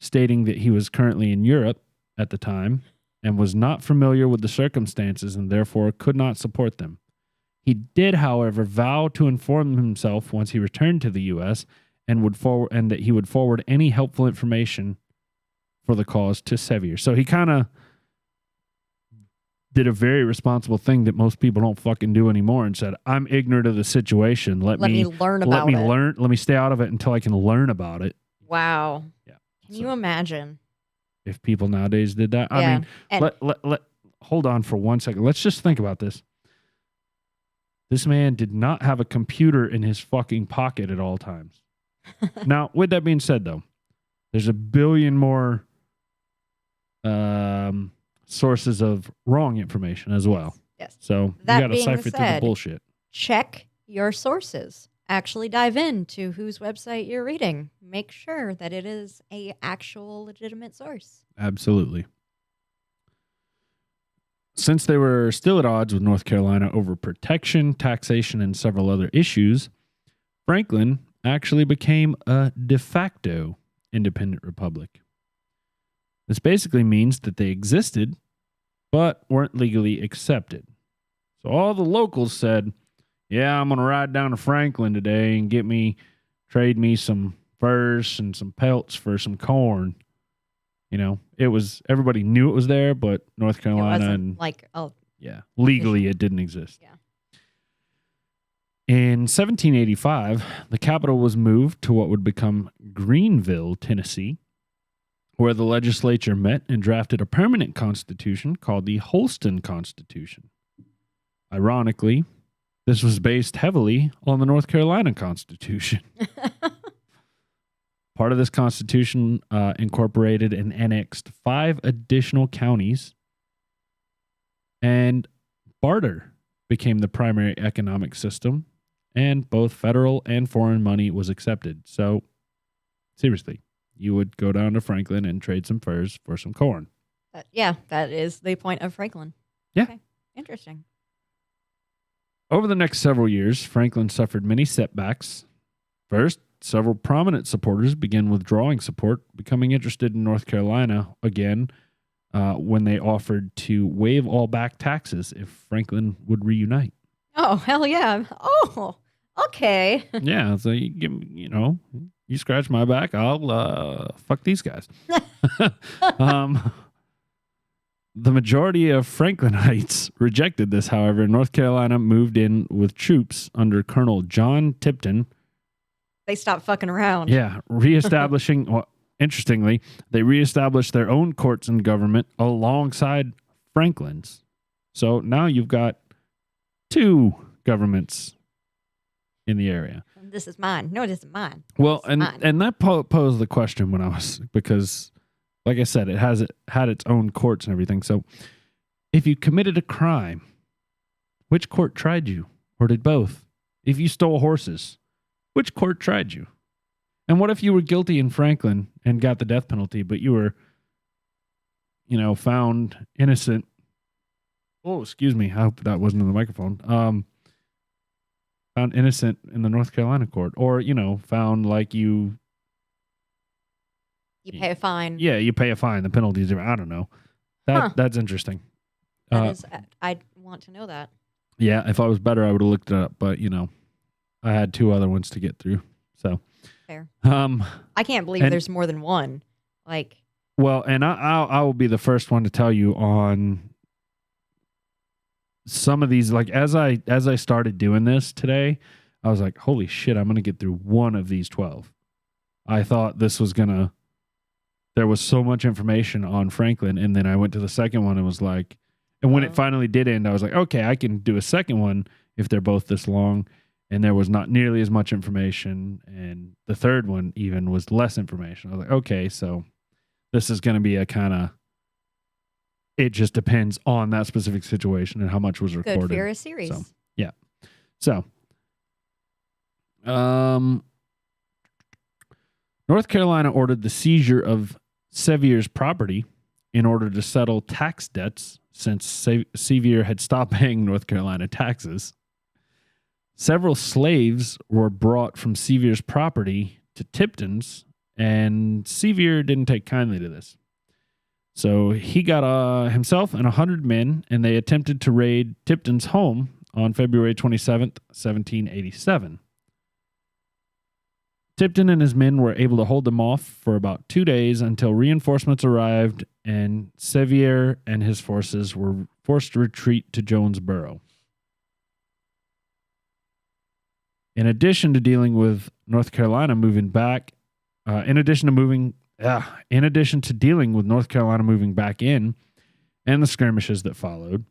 stating that he was currently in Europe at the time and was not familiar with the circumstances and therefore could not support them. He did, however, vow to inform himself once he returned to the U.S. and that he would forward any helpful information for the cause to Sevier. So he kind of did a very responsible thing that most people don't fucking do anymore and said, I'm ignorant of the situation. Let me learn about it. Let me stay out of it until I can learn about it. Wow. Yeah. Can you imagine? If people nowadays did that. I mean, let hold on for 1 second. Let's just think about this. This man did not have a computer in his fucking pocket at all times. Now, with that being said, though, there's a billion more sources of wrong information as well. Yes. So That you got to being cipher through the said, bullshit. Check your sources. Actually dive into whose website you're reading. Make sure that it is a actual legitimate source. Absolutely. Since they were still at odds with North Carolina over protection, taxation, and several other issues, Franklin actually became a de facto independent republic. This basically means that they existed, but weren't legally accepted. So all the locals said, yeah, I'm going to ride down to Franklin today and trade me some furs and some pelts for some corn. Everybody knew it was there, but North Carolina legally it didn't exist. Yeah. In 1785, the capital was moved to what would become Greenville, Tennessee, where the legislature met and drafted a permanent constitution called the Holston Constitution. Ironically, this was based heavily on the North Carolina Constitution. Part of this constitution incorporated and annexed 5 additional counties, and barter became the primary economic system, and both federal and foreign money was accepted. So, seriously, you would go down to Franklin and trade some furs for some corn. That is the point of Franklin. Yeah. Okay. Interesting. Over the next several years, Franklin suffered many setbacks. First, several prominent supporters began withdrawing support, becoming interested in North Carolina again, when they offered to waive all back taxes if Franklin would reunite. Oh, hell yeah. Oh, okay. Yeah, so you give me, you scratch my back, I'll fuck these guys. The majority of Franklinites rejected this, however. North Carolina moved in with troops under Colonel John Tipton. They stopped fucking around. Yeah, reestablishing, well, interestingly, they reestablished their own courts and government alongside Franklin's. So now you've got two governments in the area. This is mine. No, this is mine. Well, This is mine. and that posed the question when I was, because like I said, it had its own courts and everything. So if you committed a crime, which court tried you? Or did both? If you stole horses, which court tried you? And what if you were guilty in Franklin and got the death penalty, but you were, found innocent? Oh, excuse me. I hope that wasn't in the microphone. Found innocent in the North Carolina court, or, found like you You pay a fine. Yeah, you pay a fine. The penalties are, I don't know. That's interesting. I want to know that. Yeah, if I was better, I would have looked it up. But, I had two other ones to get through. So, Fair. I can't believe there's more than one. Well, and I will be the first one to tell you on some of these. Like as I started doing this today, I was like, holy shit, I'm going to get through one of these 12. I thought this was there was so much information on Franklin, and then I went to the second one and was like, and when it finally did end, I was like, okay, I can do a second one if they're both this long, and there was not nearly as much information, and the third one even was less information. I was like, okay, so this is going to be a kind of, it just depends on that specific situation and how much was recorded. Good for a series. So, yeah. So, North Carolina ordered the seizure of Sevier's property in order to settle tax debts since Sevier had stopped paying North Carolina taxes. Several slaves were brought from Sevier's property to Tipton's, and Sevier didn't take kindly to this. So he got himself and 100 men, and they attempted to raid Tipton's home on February 27th, 1787. Tipton and his men were able to hold them off for about 2 days until reinforcements arrived, and Sevier and his forces were forced to retreat to Jonesboro. In addition to dealing with North Carolina moving back, in addition to dealing with North Carolina moving back in and the skirmishes that followed,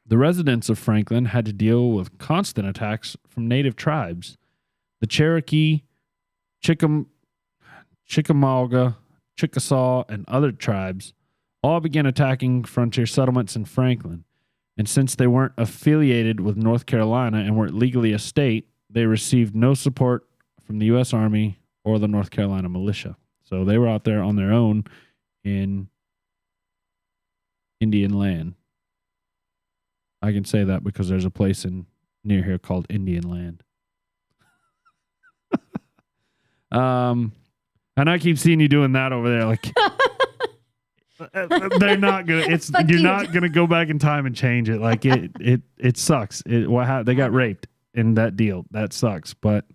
the residents of Franklin had to deal with constant attacks from native tribes. The Cherokee, Chickamauga, Chickasaw, and other tribes all began attacking frontier settlements in Franklin. And since they weren't affiliated with North Carolina and weren't legally a state, they received no support from the U.S. Army or the North Carolina militia. So they were out there on their own in Indian land. I can say that because there's a place near here called Indian Land. And I keep seeing you doing that over there. Like, they're not gonna. You're not gonna go back in time and change it. Like it sucks. They got raped in that deal. That sucks. But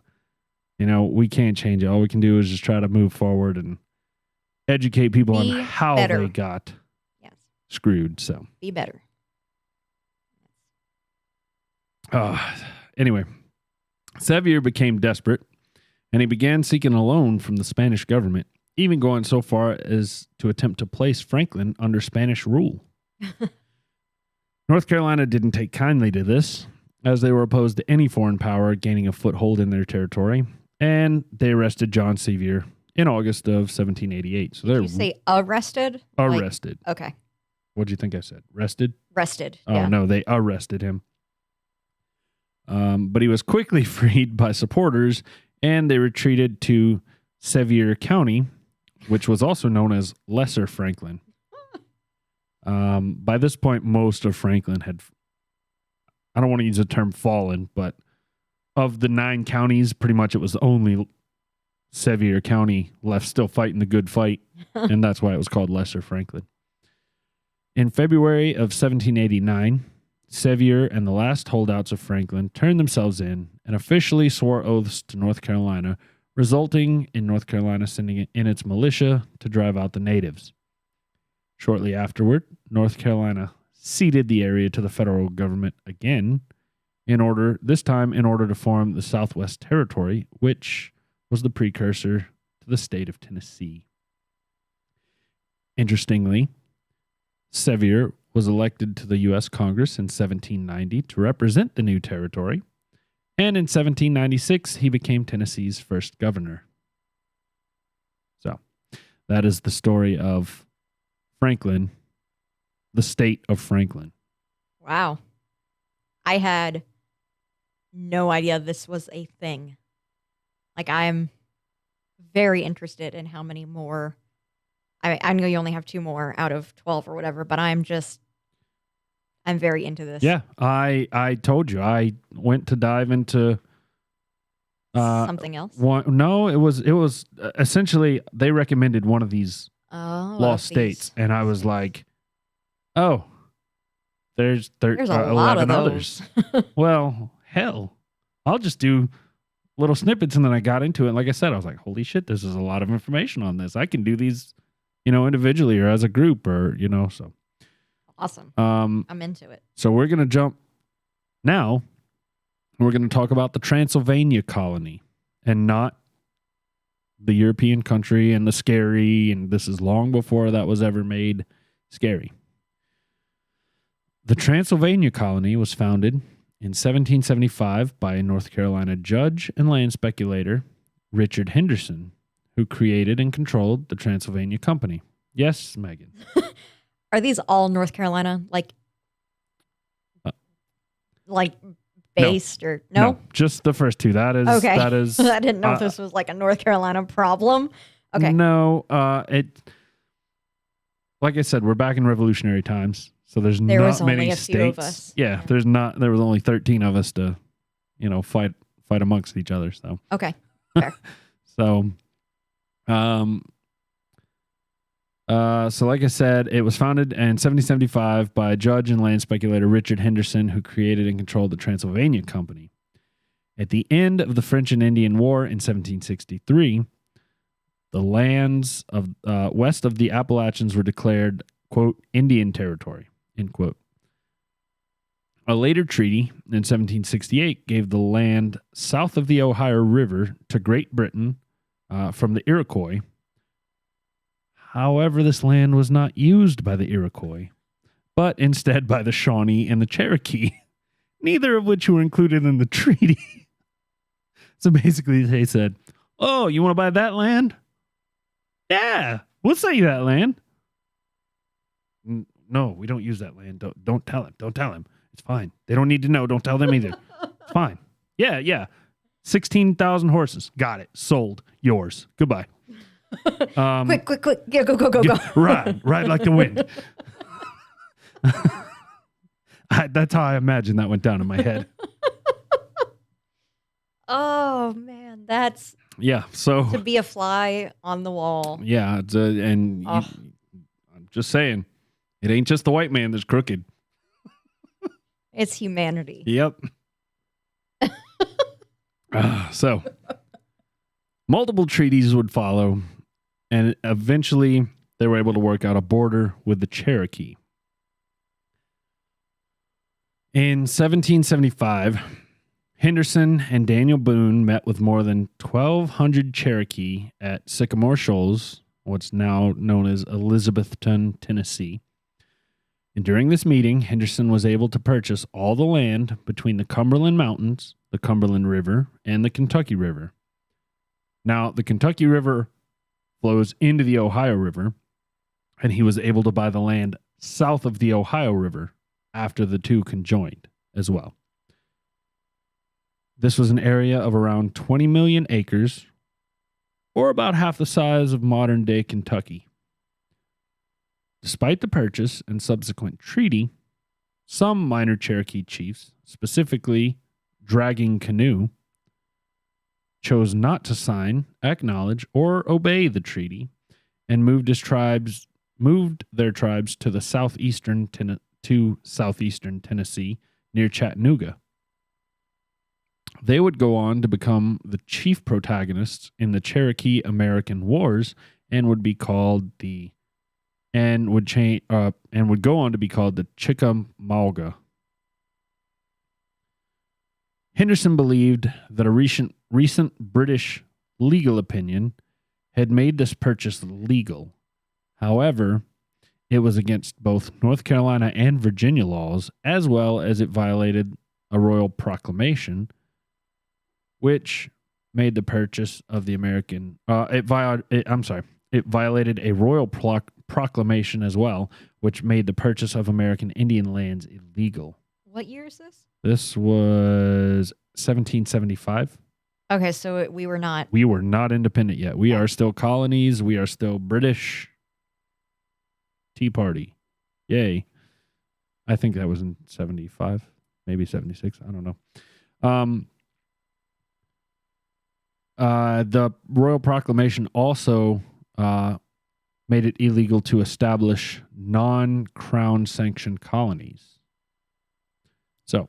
we can't change it. All we can do is just try to move forward and educate people on how they got screwed. So be better. Anyway, Sevier became desperate, and he began seeking a loan from the Spanish government, even going so far as to attempt to place Franklin under Spanish rule. North Carolina didn't take kindly to this, as they were opposed to any foreign power gaining a foothold in their territory, and they arrested John Sevier in August of 1788. So Did you say arrested? Arrested. Okay. What do you think I said? Rested? Rested. Oh, yeah. no, they arrested him. But he was quickly freed by supporters, and they retreated to Sevier County, which was also known as Lesser Franklin. By this point, most of Franklin had, I don't want to use the term fallen, but of the 9 counties, pretty much it was only Sevier County left still fighting the good fight, and that's why it was called Lesser Franklin. In February of 1789, Sevier and the last holdouts of Franklin turned themselves in and officially swore oaths to North Carolina, resulting in North Carolina sending in its militia to drive out the natives. Shortly afterward, North Carolina ceded the area to the federal government again, this time in order to form the Southwest Territory, which was the precursor to the state of Tennessee. Interestingly, Sevier was elected to the U.S. Congress in 1790 to represent the new territory, and in 1796 he became Tennessee's first governor. So, that is the story of Franklin, the state of Franklin. Wow. I had no idea this was a thing. Like, I'm very interested in how many more. I know you only have 2 more out of 12 or whatever, but I'm very into this. Yeah, I told you I went to dive into something else. No, it was essentially they recommended one of these lost states, and I was like, oh, there's a 11 lot of others. Well, hell, I'll just do little snippets, and then I got into it. And like I said, I was like, holy shit, this is a lot of information on this. I can do these, individually or as a group, or so. Awesome. I'm into it. So we're gonna jump now. We're gonna talk about the Transylvania colony, and not the European country and the scary. And this is long before that was ever made scary. The Transylvania colony was founded in 1775 by a North Carolina judge and land speculator, Richard Henderson, who created and controlled the Transylvania Company. Yes, Megan. Are these all North Carolina, based no. or no? No, just the first 2. That is okay. That is. I didn't know if this was like a North Carolina problem. Okay. No, like I said, we're back in revolutionary times, so there was not only many a states. few of us. Yeah, there was only 13 of us to, fight amongst each other. So Okay. Fair. so, so like I said, it was founded in 1775 by judge and land speculator Richard Henderson, who created and controlled the Transylvania Company. At the end of the French and Indian War in 1763, the lands of west of the Appalachians were declared, quote, Indian territory, end quote. A later treaty in 1768 gave the land south of the Ohio River to Great Britain from the Iroquois. However, this land was not used by the Iroquois, but instead by the Shawnee and the Cherokee, neither of which were included in the treaty. So basically they said, oh, you want to buy that land? Yeah, we'll sell you that land. No, we don't use that land. Don't tell him. Don't tell him. It's fine. They don't need to know. Don't tell them either. It's fine. Yeah. 16,000 horses. Got it. Sold. Yours. Goodbye. Quick. Yeah, go. Ride like the wind. That's how I imagine that went down in my head. Oh, man. That's so to be a fly on the wall. Yeah, I'm just saying, it ain't just the white man that's crooked. It's humanity. Yep. So, multiple treaties would follow, and eventually they were able to work out a border with the Cherokee. In 1775, Henderson and Daniel Boone met with more than 1,200 Cherokee at Sycamore Shoals, what's now known as Elizabethton, Tennessee. And during this meeting, Henderson was able to purchase all the land between the Cumberland Mountains, the Cumberland River, and the Kentucky River. Now, the Kentucky River flows into the Ohio River, and he was able to buy the land south of the Ohio River after the two conjoined as well. This was an area of around 20 million acres, or about half the size of modern-day Kentucky. Despite the purchase and subsequent treaty, some minor Cherokee chiefs, specifically Dragging Canoe, chose not to sign, acknowledge, or obey the treaty and moved his tribes moved their tribes to the southeastern Tennessee near Chattanooga. They would go on to become the chief protagonists in the Cherokee American Wars and would be called would go on to be called the Chickamauga. Henderson believed that a recent British legal opinion had made this purchase legal. However, it was against both North Carolina and Virginia laws, as well as it violated a royal proclamation, which made the purchase of the American. It violated a royal proclamation as well, which made the purchase of American Indian lands illegal. What year is this? This was 1775. Okay, so we were not. We were not independent yet. We are still colonies. We are still British. Tea Party. Yay. I think that was in 75, maybe 76. I don't know. The Royal Proclamation also made it illegal to establish non-crown sanctioned colonies. So,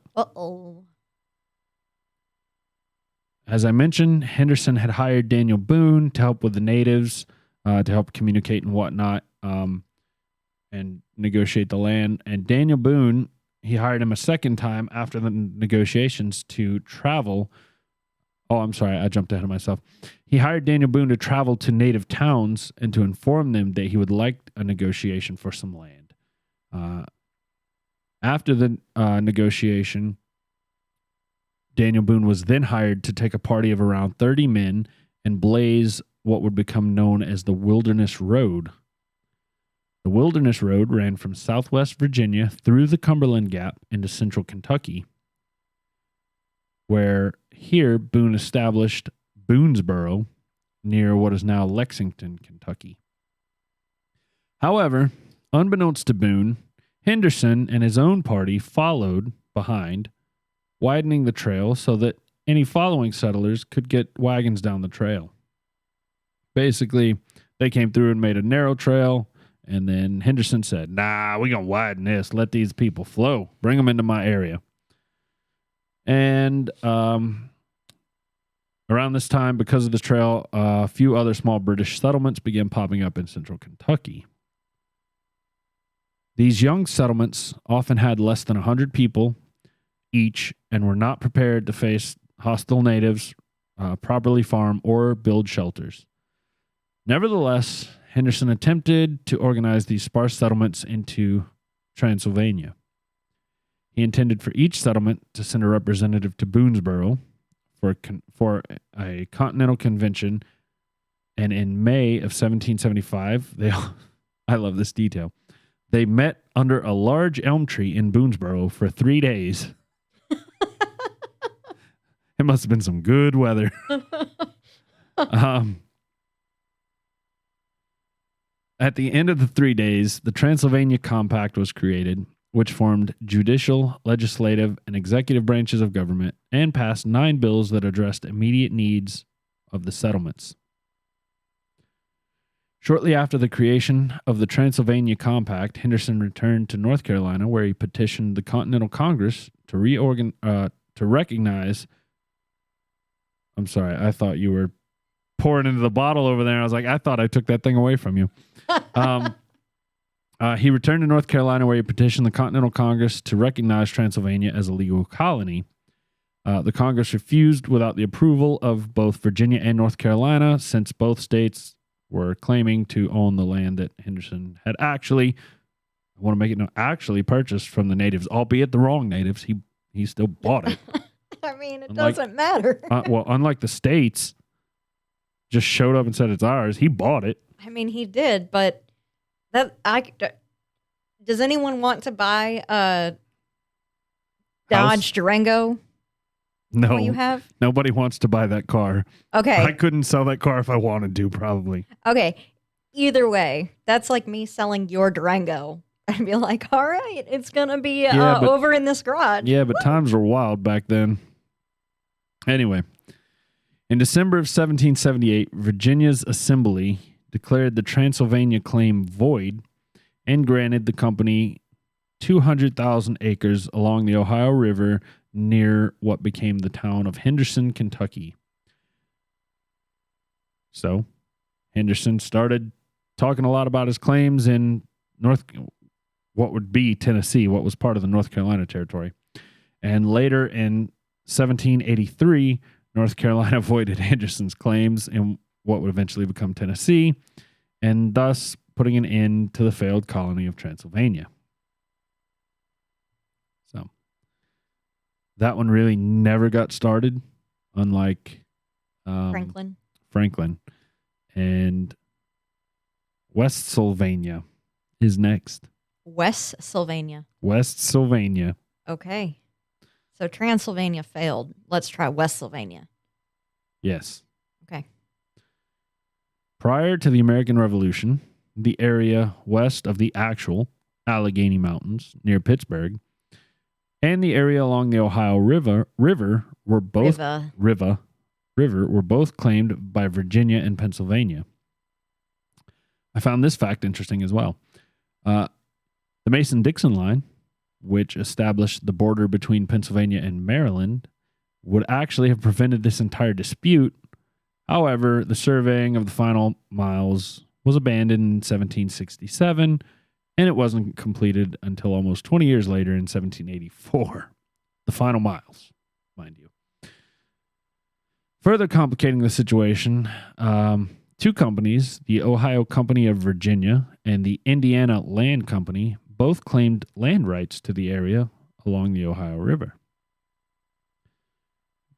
as I mentioned, Henderson had hired Daniel Boone to help with the natives, to help communicate and whatnot, and negotiate the land. And Daniel Boone, he hired him a second time after the negotiations to travel. Oh, I'm sorry. I jumped ahead of myself. He hired Daniel Boone to travel to native towns and to inform them that he would like a negotiation for some land. After the negotiation, Daniel Boone was then hired to take a party of around 30 men and blaze what would become known as the Wilderness Road. The Wilderness Road ran from southwest Virginia through the Cumberland Gap into central Kentucky, where here Boone established Boonesboro near what is now Lexington, Kentucky. However, unbeknownst to Boone, Henderson and his own party followed behind, widening the trail so that any following settlers could get wagons down the trail. Basically, they came through and made a narrow trail, and then Henderson said, "Nah, we're going to widen this. Let these people flow. Bring them into my area." And around this time, because of this trail, a few other small British settlements began popping up in central Kentucky. These young settlements often had less than 100 people each and were not prepared to face hostile natives, properly farm, or build shelters. Nevertheless, Henderson attempted to organize these sparse settlements into Transylvania. He intended for each settlement to send a representative to Boonesboro for a continental convention, and in May of 1775, I love this detail, they met under a large elm tree in Boonesboro for 3 days. It must have been some good weather. At the end of the 3 days, the Transylvania Compact was created, which formed judicial, legislative, and executive branches of government and passed 9 bills that addressed immediate needs of the settlements. Shortly after the creation of the Transylvania Compact, Henderson returned to North Carolina, where he petitioned the Continental Congress to recognize. I'm sorry, I thought you were pouring into the bottle over there. I was like, I thought I took that thing away from you. He returned to North Carolina, where he petitioned the Continental Congress to recognize Transylvania as a legal colony. The Congress refused without the approval of both Virginia and North Carolina, since both states were claiming to own the land that Henderson had actually purchased from the natives, albeit the wrong natives. He still bought it. I mean, it doesn't matter. Unlike the states, just showed up and said it's ours. He bought it. I mean, he did, but does anyone want to buy a Dodge Durango? No. What you have? Nobody wants to buy that car. Okay. I couldn't sell that car if I wanted to, probably. Okay. Either way, that's like me selling your Durango. I'd be like, all right, it's going to be over in this garage. Yeah, but times were wild back then. Anyway, in December of 1778, Virginia's Assembly declared the Transylvania claim void and granted the company 200,000 acres along the Ohio River near what became the town of Henderson, Kentucky. So Henderson started talking a lot about his claims in what would be Tennessee, what was part of the North Carolina territory. And later in 1783, North Carolina voided Henderson's claims in what would eventually become Tennessee, and thus putting an end to the failed colony of Transylvania. So that one really never got started, unlike Franklin. And West Sylvania is next. West Sylvania. Okay. So Transylvania failed. Let's try West Sylvania. Yes. Okay. Prior to the American Revolution, the area west of the actual Allegheny Mountains near Pittsburgh and the area along the Ohio River were both claimed by Virginia and Pennsylvania. I found this fact interesting as well. The Mason-Dixon line, which established the border between Pennsylvania and Maryland, would actually have prevented this entire dispute. However, the surveying of the final miles was abandoned in 1767, and it wasn't completed until almost 20 years later in 1784. The final miles, mind you. Further complicating the situation, two companies, the Ohio Company of Virginia and the Indiana Land Company, both claimed land rights to the area along the Ohio River.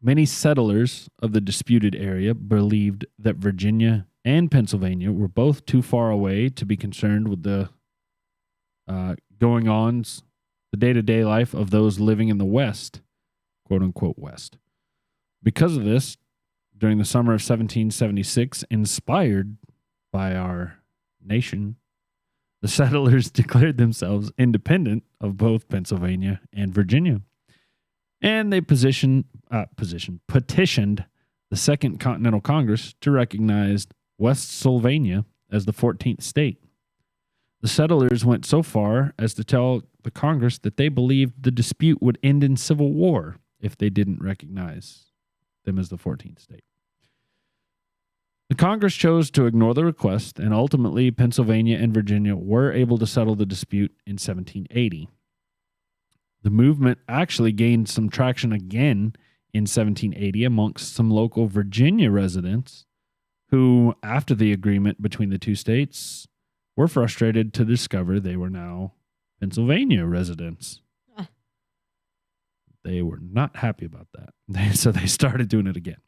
Many settlers of the disputed area believed that Virginia and Pennsylvania were both too far away to be concerned with the going-ons, the day-to-day life of those living in the West, quote-unquote West. Because of this, during the summer of 1776, inspired by our nation, the settlers declared themselves independent of both Pennsylvania and Virginia. And they petitioned the Second Continental Congress to recognize West Sylvania as the 14th state. The settlers went so far as to tell the Congress that they believed the dispute would end in civil war if they didn't recognize them as the 14th state. The Congress chose to ignore the request, and ultimately Pennsylvania and Virginia were able to settle the dispute in 1780. The movement actually gained some traction again in 1780 amongst some local Virginia residents who, after the agreement between the two states, were frustrated to discover they were now Pennsylvania residents. They were not happy about that, so they started doing it again.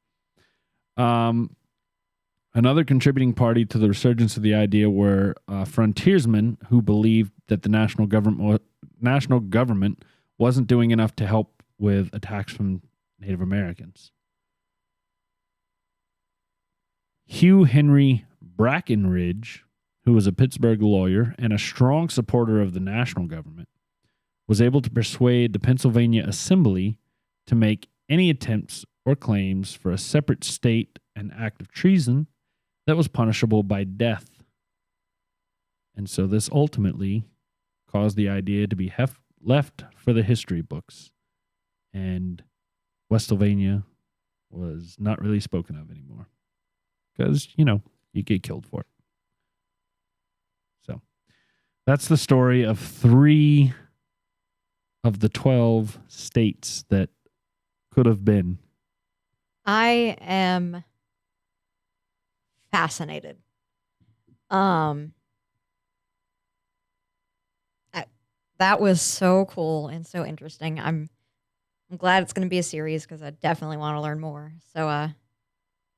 Another contributing party to the resurgence of the idea were frontiersmen who believed that the national government wasn't doing enough to help with attacks from Native Americans. Hugh Henry Brackenridge, who was a Pittsburgh lawyer and a strong supporter of the national government, was able to persuade the Pennsylvania Assembly to make any attempts or claims for a separate state an act of treason that was punishable by death. And so this ultimately caused the idea to be left for the history books. And West Sylvania was not really spoken of anymore. Because, you get killed for it. So that's the story of 3 of the 12 states that could have been. I am fascinated. That was so cool and so interesting. I'm glad it's going to be a series because I definitely want to learn more. So,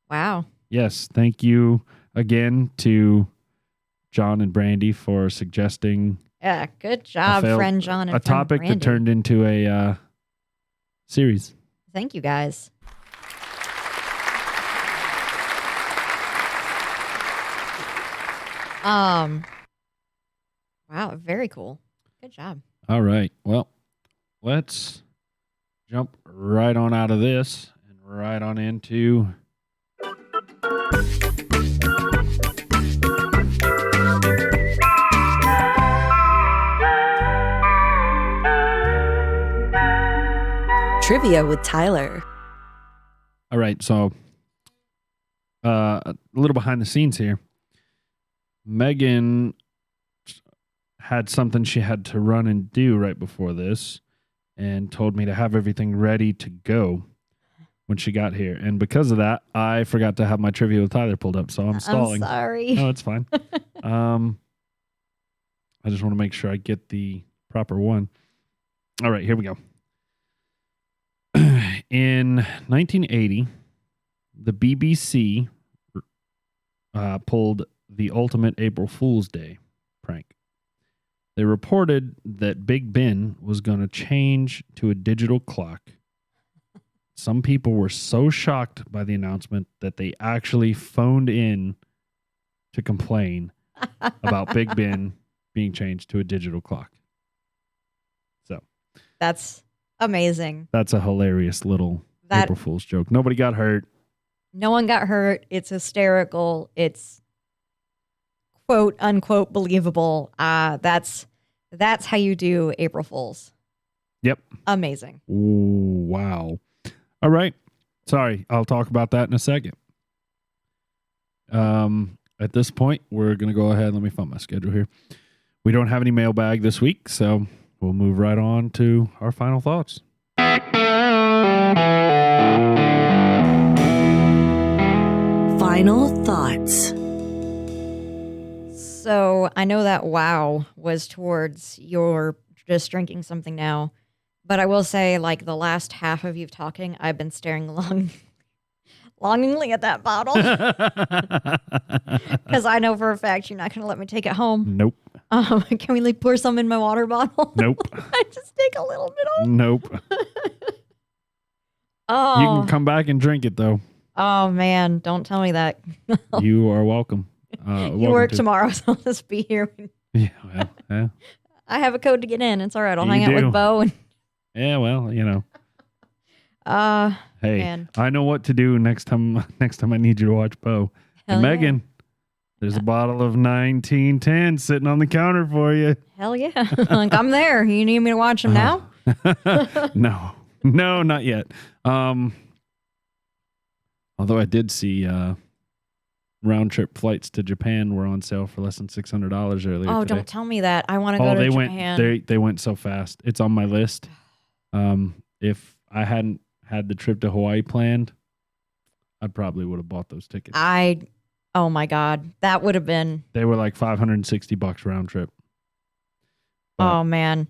wow. Yes, thank you again to John and Brandy for suggesting. Yeah, good job, friend John and a friend topic Brandy. that turned into a series. Thank you, guys. Wow, very cool. Good job. All right. Well, let's jump right on out of this and right on into Trivia with Tyler. All right, so a little behind the scenes here. Megan had something she had to run and do right before this and told me to have everything ready to go when she got here. And because of that, I forgot to have my Trivia with Tyler pulled up, so I'm stalling. I'm sorry. No, it's fine. I just want to make sure I get the proper one. All right, here we go. In 1980, the BBC pulled the ultimate April Fool's Day prank. They reported that Big Ben was going to change to a digital clock. Some people were so shocked by the announcement that they actually phoned in to complain about Big Ben being changed to a digital clock. So That's amazing. that's a hilarious little April Fool's joke. Nobody got hurt. No one got hurt. It's hysterical. It's quote unquote believable. That's how you do April Fools. Yep. Amazing. Ooh, wow. All right. Sorry, I'll talk about that in a second. At this point, we're going to go ahead. Let me find my schedule here. We don't have any mailbag this week, so we'll move right on to our final thoughts. Final thoughts. So I know that wow was towards your just drinking something now, but I will say, like, the last half of you talking, I've been staring longingly at that bottle because I know for a fact you're not going to let me take it home. Nope. Can we like pour some in my water bottle? Nope. I just take a little bit of. Nope. Oh, You can come back and drink it, though. oh man! Don't tell me that. You are welcome. You work tomorrow, so I'll just be here. Yeah, well, yeah. I have a code to get in. It's all right. I'll You hang out do. with Bo. And Yeah, well, you know. Hey, man. I know what to do next time I need you to watch Bo. Hell And yeah. Megan, there's a bottle of 1910 sitting on the counter for you. Hell yeah! Like, I'm there. You need me to watch them now? No, not yet. Although I did see round trip flights to Japan were on sale for less than $600 earlier Oh, today. don't tell me that. I want to go to they Japan. they went so fast. It's on my list. If I hadn't had the trip to Hawaii planned, I probably would have bought those tickets. Oh my God, that would have been. They were like $560 round trip. But Oh man,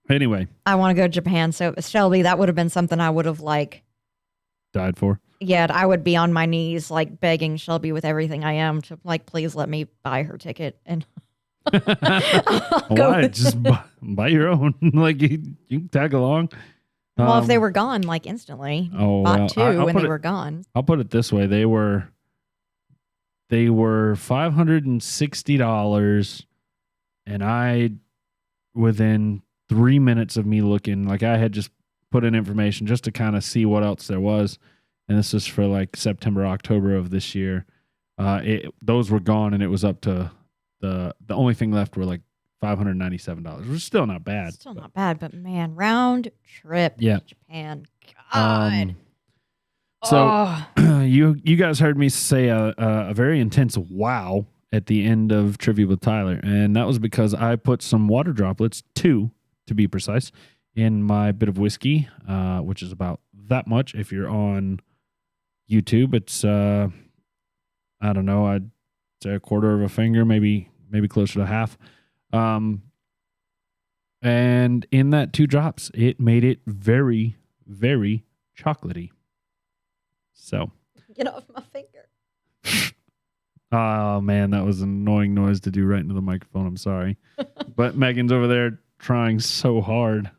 anyway, I want to go to Japan. So Shelby, that would have been something I would have like. died for. Yeah, I would be on my knees like begging Shelby with everything I am to like please let me buy her ticket and. Go Why? with Just buy your own. Like you can tag along. Well, if they were gone like instantly, Oh, bought well, two I'll when put they it- were gone. I'll put it this way: they were $560, and I, within 3 minutes of me looking, like I had just put in information just to kind of see what else there was, and this is for like September, October of this year. Those were gone, and it was up to the only thing left were like $597, which is still not bad. Still not bad, but man, round trip Yeah. to Japan. God. So Oh. you guys heard me say a very intense wow at the end of Trivia with Tyler, and that was because I put some water droplets, 2 to be precise, in my bit of whiskey, which is about that much. If you're on YouTube, it's I don't know, I'd say a quarter of a finger, maybe closer to half. And in that 2 drops, it made it very, very chocolatey. So, Get off my finger. oh man, that was an annoying noise to do right into the microphone. I'm sorry. But Megan's over there trying so hard.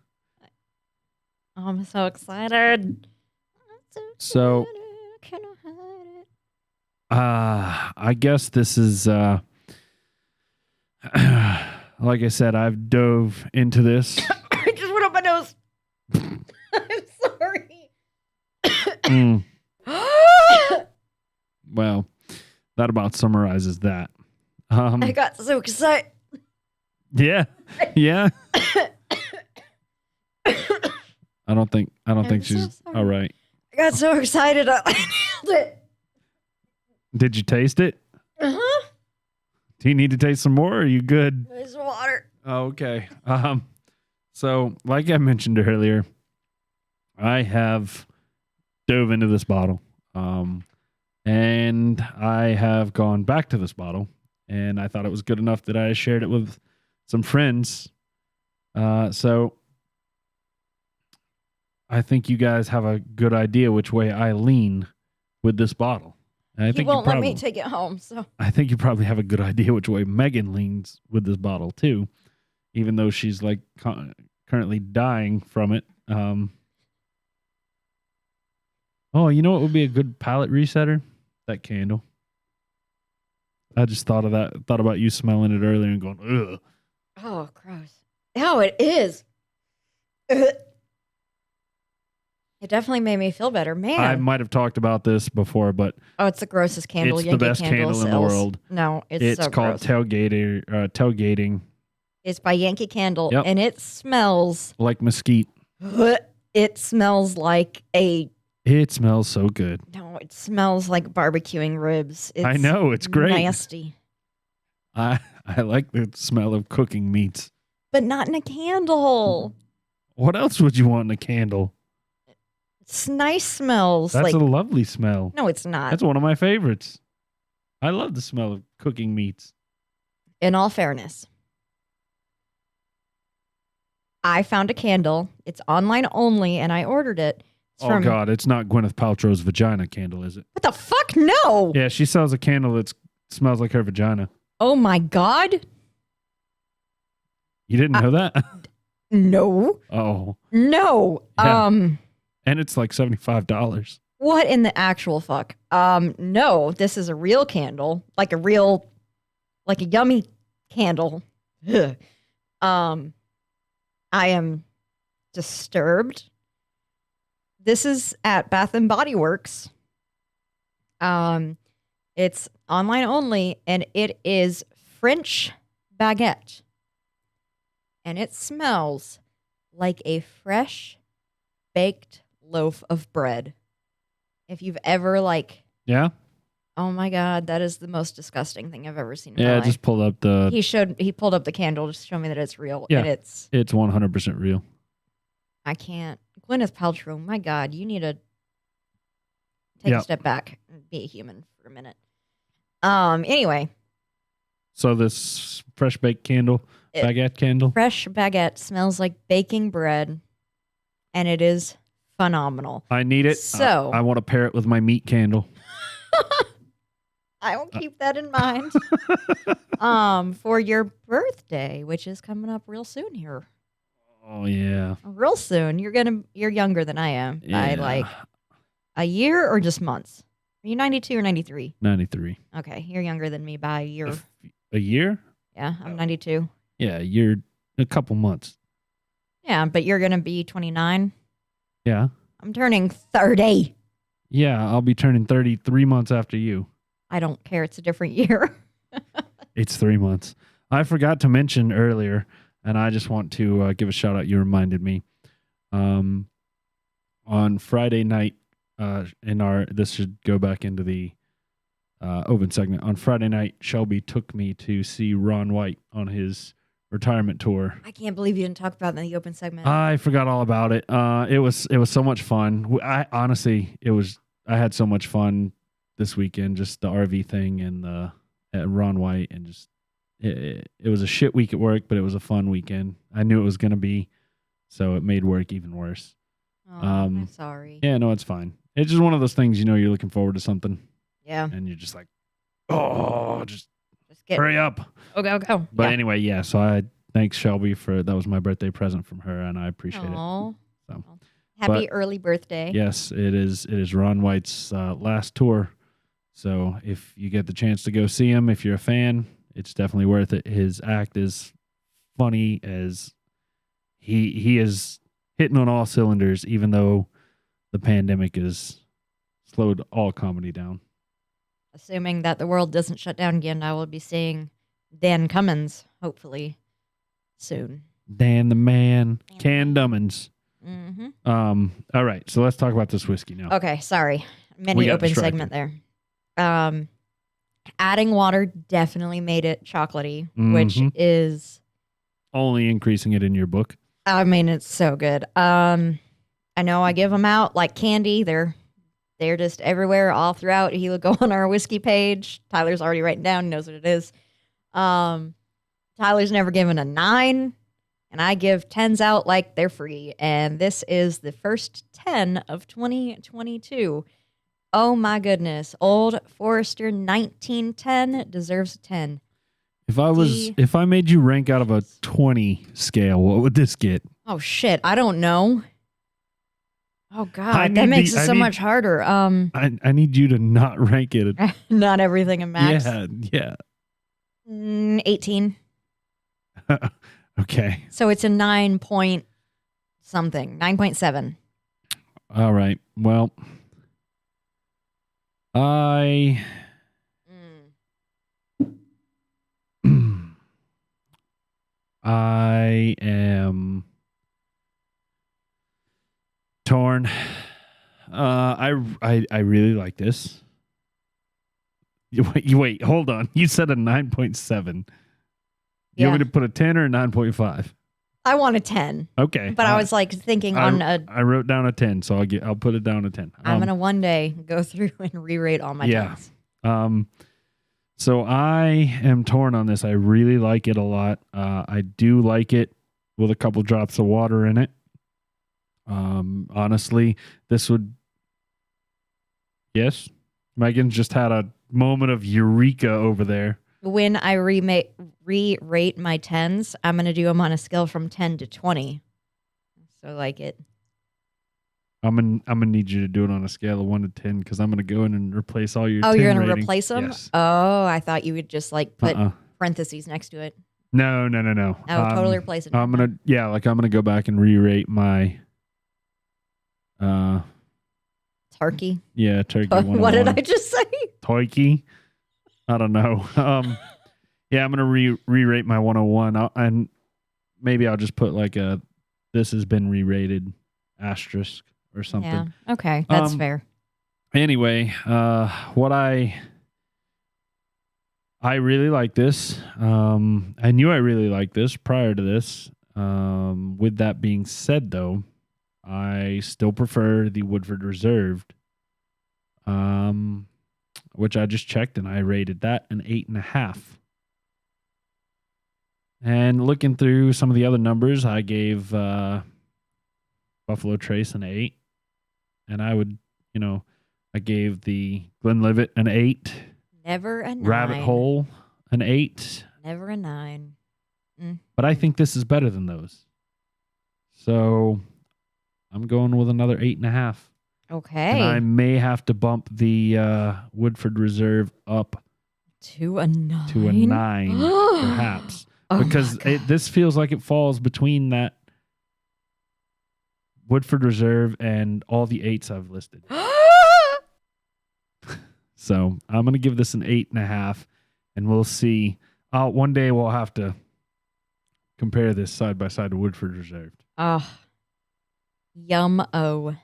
I'm so excited. So, Can I hide it? I guess this is like I said, I've dove into this. I just went up my nose. I'm sorry. Mm, well, that about summarizes that. I got so excited. Yeah. I don't think I'm she's so sorry. all right. I got so excited. I nailed it. Did you taste it? Uh-huh. Do you need to taste some more? Or are you good? There's water. Oh, okay. So like I mentioned earlier, I have dove into this bottle. And I have gone back to this bottle, and I thought it was good enough that I shared it with some friends. So I think you guys have a good idea which way I lean with this bottle. And I You think won't you let me take it home, so. I think you probably have a good idea which way Megan leans with this bottle too, even though she's like currently dying from it. Oh, you know what would be a good palate resetter? That candle. I just thought of that. Thought about you smelling it earlier and going, ugh. Oh, gross. Oh, it is. It definitely made me feel better. Man. I might have talked about this before, but Oh, it's the grossest candle. it's the Yankee best candle in the sells. world. No, It's so called gross. tailgating, It's by Yankee Candle, Yep. and it smells. like mesquite. It smells like a. It smells so good. No, it smells like barbecuing ribs. It's I know, it's great. Nasty, I like the smell of cooking meats. but not in a candle. What else would you want in a candle? It's nice smells. That's like a lovely smell. no, it's not. That's one of my favorites. I love the smell of cooking meats. In all fairness, I found a candle. It's online only, and I ordered it. It's Oh, God, it's not Gwyneth Paltrow's vagina candle, is it? What the fuck? No. Yeah, she sells a candle that smells like her vagina. Oh my God. You didn't know that? No. Oh. No. Yeah. And it's like $75. What in the actual fuck? No, this is a real candle. Like a yummy candle. Ugh. I am disturbed. This is at Bath and Body Works. It's online only, and it is French baguette. And it smells like a fresh baked loaf of bread. If you've ever Yeah? oh my God, that is the most disgusting thing I've ever seen in my Yeah, life. just pulled up the... He pulled up the candle just to show me that it's real. Yeah. And It's 100% real. I can't. Gwyneth Paltrow, my God, you need to take Yeah. a step back and be a human for a minute. Anyway, So this fresh baked candle, It- baguette candle, fresh baguette smells like baking bread, and it is phenomenal. I need it. So- I want to pair it with my meat candle. I will keep that in mind. For your birthday, which is coming up real soon here. Oh, yeah. Real soon. You're younger than I am by Yeah. like a year or just months. Are you 92 or 93? 93. Okay, you're younger than me by a year. A year? Yeah, I'm 92. Yeah, a year, a couple months. Yeah, but you're going to be 29. Yeah. I'm turning 30. Yeah, I'll be turning 30 3 months after you. I don't care. It's a different year. It's 3 months. I forgot to mention earlier, and I just want to give a shout out. You reminded me. On Friday night, this should go back into the open segment. On Friday night, Shelby took me to see Ron White on his retirement tour. I can't believe you didn't talk about it in the open segment. I forgot all about it. It was so much fun. I had so much fun this weekend, just the RV thing and at Ron White, and just it was a shit week at work, but it was a fun weekend. I knew it was going to be, so it made work even worse. Oh, I'm sorry. Yeah, no, it's fine. It's just one of those things, you're looking forward to something, Yeah. and you're just like, oh, just Just get hurry up. Go. But Yeah. anyway, yeah. So I thanks Shelby that was my birthday present from her, and I appreciate it. Aw. So, Happy but- early birthday. Yes, it is. It is Ron White's last tour. So if you get the chance to go see him, if you're a fan, it's definitely worth it. His act is funny as he is hitting on all cylinders, even though the pandemic has slowed all comedy down. Assuming that the world doesn't shut down again, I will be seeing Dan Cummins, hopefully, soon. Dan the Man, Can Dummins. All right, so let's talk about this whiskey now. Okay, sorry. We Mini got open distracted. segment there. Adding water definitely made it chocolatey, which is Only increasing it in your book. I mean, it's so good. I know I give them out like candy. They're just everywhere, all throughout. He'll go on our whiskey page. Tyler's already written down, knows what it is. Tyler's never given a 9, and I give 10s out like they're free. And this is the first 10 of 2022. Oh my goodness. Old Forester 1910 deserves a 10. If I made you rank out of a 20 scale, what would this get? Oh shit, I don't know. Oh god, that makes it so much harder. I need you to not rank it. Not everything in max. Yeah. 18. Okay. So it's a 9 point something, 9.7. All right. Well, I am torn. I really like this. Wait, hold on. You said a 9.7. You want me to put a 10 or a 9.5? I want a 10. Okay. But I was like thinking I wrote down a 10, so I'll put it down a 10. I'm gonna one day go through and re-rate all my 10s. So I am torn on this. I really like it a lot. I do like it with a couple drops of water in it. Honestly, this would. Yes, Megan just had a moment of eureka over there. When I re-rate my 10s, I'm going to do them on a scale from 10 to 20. So like it. I'm gonna need you to do it on a scale of 1 to 10 because I'm gonna go in and replace all your. 10 you're gonna ratings. replace them? Yes. Oh, I thought you would just like put parentheses next to it. No. I would totally replace it. I'm gonna go back and re-rate my. Turkey. Yeah, turkey. What did I just say? Toiki. I don't know. Yeah, I'm gonna re-rate my 101, and maybe I'll just put like a "this has been re-rated" asterisk or something. Yeah. Okay, that's fair. Anyway, what I really like this. I knew I really liked this prior to this. With that being said, though, I still prefer the Woodford Reserve, which I just checked, and I rated that an 8.5. And looking through some of the other numbers, I gave Buffalo Trace an 8, and I gave the Glenlivet an 8. Never a 9. Rabbit Hole an 8. Never a 9. But I think this is better than those. So I'm going with another 8.5. Okay. And I may have to bump the Woodford Reserve up to a 9. To a 9, perhaps. Because this feels like it falls between that Woodford Reserve and all the 8s I've listed. So I'm going to give this an 8.5, and we'll see. One day we'll have to compare this side by side to Woodford Reserve. Yum-o.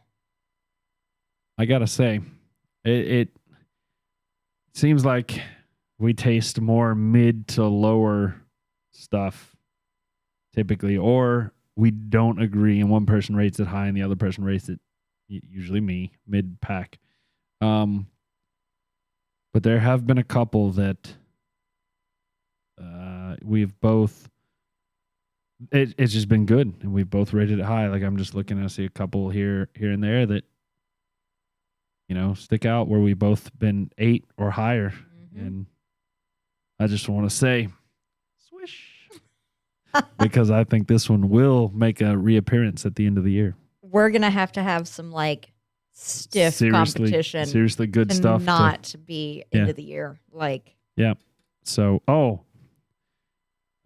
I got to say, it seems like we taste more mid to lower stuff typically, or we don't agree and one person rates it high and the other person rates it, usually me, mid pack. But there have been a couple that we've both it's just been good and we've both rated it high. Like I'm just looking to see a couple here and there that stick out where we both been 8 or higher. And I just want to say swish. Because I think this one will make a reappearance at the end of the year. We're going to have some like stiff competition. Seriously good stuff. Not be end of the year. Like. Yeah. So, yes.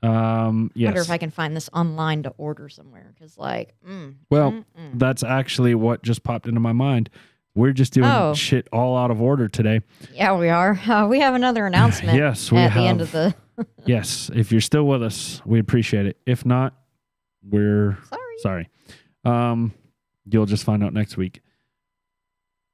Wonder if I can find this online to order somewhere. Because that's actually what just popped into my mind. We're just doing shit all out of order today. Yeah, we are. We have another announcement. Yes, we have. At the end of the. Yes, if you're still with us, we appreciate it. If not, we're sorry. You'll just find out next week.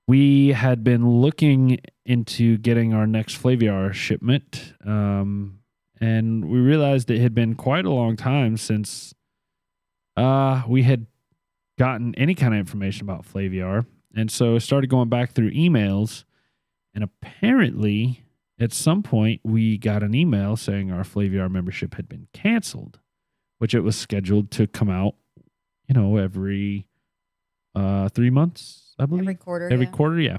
We had been looking into getting our next Flaviar shipment, and we realized it had been quite a long time since we had gotten any kind of information about Flaviar. And so I started going back through emails, and apparently at some point we got an email saying our Flaviar membership had been canceled, which it was scheduled to come out, every 3 months, I believe. Every quarter, yeah.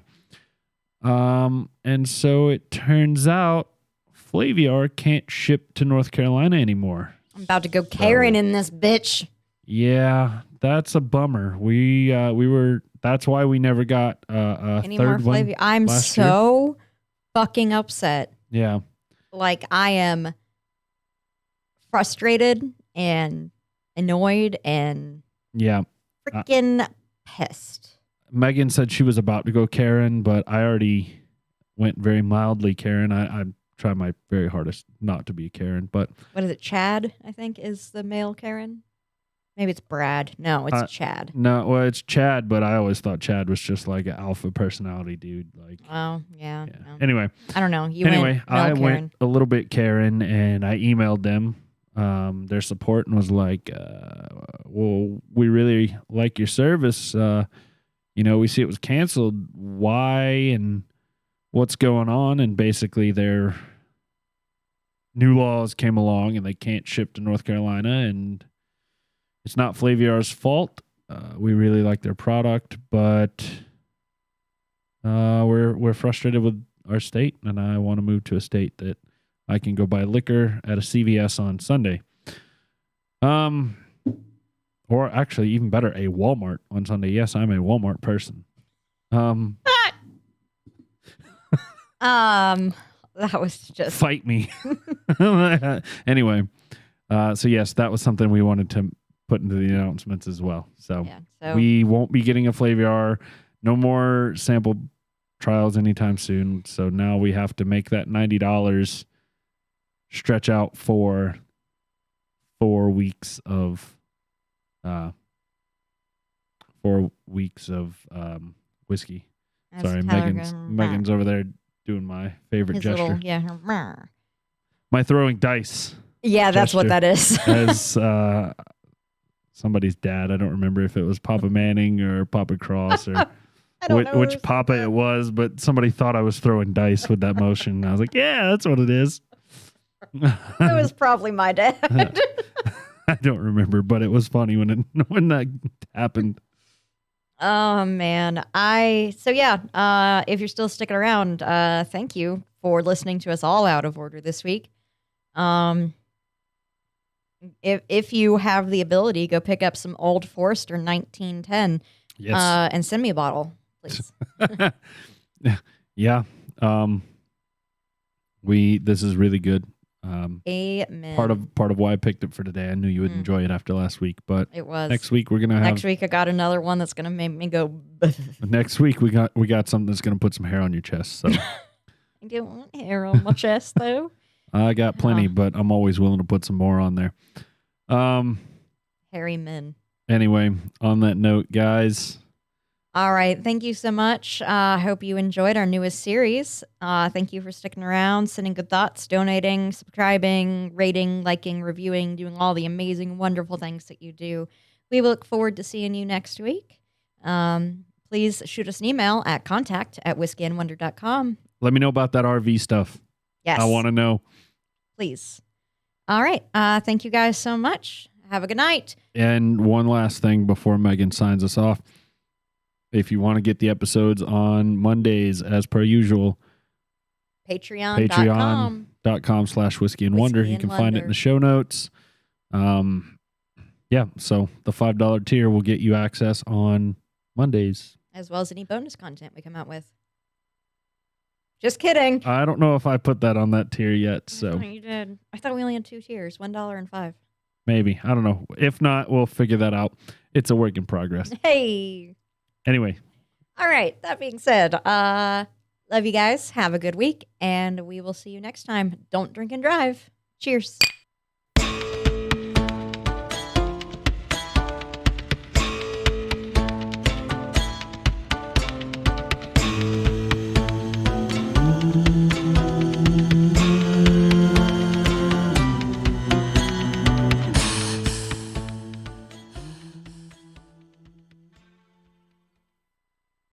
And so it turns out Flaviar can't ship to North Carolina anymore. I'm about to go Karen in this bitch. Yeah, that's a bummer. That's why we never got Any third more one. I'm so fucking upset. Yeah. Like, I am frustrated and annoyed and freaking pissed. Megan said she was about to go Karen, but I already went very mildly Karen. I try my very hardest not to be Karen, but what is it? Chad, I think, is the male Karen. Maybe it's Brad. No, it's Chad. No, well, it's Chad, but I always thought Chad was just like an alpha personality dude. Like, oh, yeah. No. Anyway. I don't know. I went a little bit Karen, and I emailed them their support and was like, well, we really like your service. We see it was canceled. Why and what's going on? And basically their new laws came along and they can't ship to North Carolina, and it's not Flaviar's fault. We really like their product, but we're frustrated with our state, and I want to move to a state that I can go buy liquor at a CVS on Sunday. Or actually, even better, a Walmart on Sunday. Yes, I'm a Walmart person. That was just fight me. Anyway, so yes, that was something we wanted to put into the announcements as well. So we won't be getting a Flaviar. No more sample trials anytime soon. So now we have to make that $90 stretch out for 4 weeks of 4 weeks of whiskey. Sorry, Megan's over there doing my favorite gesture. My throwing dice. Yeah, that's what that is. As somebody's dad. I don't remember if it was Papa Manning or Papa Cross or which Papa it was, but somebody thought I was throwing dice with that motion. I was like, yeah, that's what it is. It was probably my dad. I don't remember, but it was funny when that happened. Oh man. If you're still sticking around, thank you for listening to us all out of order this week. If you have the ability, go pick up some Old Forester 1910 and send me a bottle, please. Yeah. This is really good. Amen. Part of why I picked it for today. I knew you would enjoy it after last week, but it was. Next week we're gonna have. Next week I got another one that's gonna make me go. Next week we got something that's gonna put some hair on your chest. So I don't want hair on my chest though. I got plenty, but I'm always willing to put some more on there. Hairy men. Anyway, on that note, guys. All right. Thank you so much. I hope you enjoyed our newest series. Thank you for sticking around, sending good thoughts, donating, subscribing, rating, liking, reviewing, doing all the amazing, wonderful things that you do. We look forward to seeing you next week. Please shoot us an email at contact@whiskeyandwonder.com. Let me know about that RV stuff. Yes. I want to know. Please. All right. Thank you guys so much. Have a good night. And one last thing before Megan signs us off. If you want to get the episodes on Mondays, as per usual, patreon.com/whiskey and wonder. You can find it in the show notes. So the $5 tier will get you access on Mondays, as well as any bonus content we come out with. Just kidding. I don't know if I put that on that tier yet. So you did. I thought we only had 2 tiers, $1 and $5. Maybe. I don't know. If not, we'll figure that out. It's a work in progress. Hey. Anyway. All right. That being said, love you guys. Have a good week, and we will see you next time. Don't drink and drive. Cheers. Bye.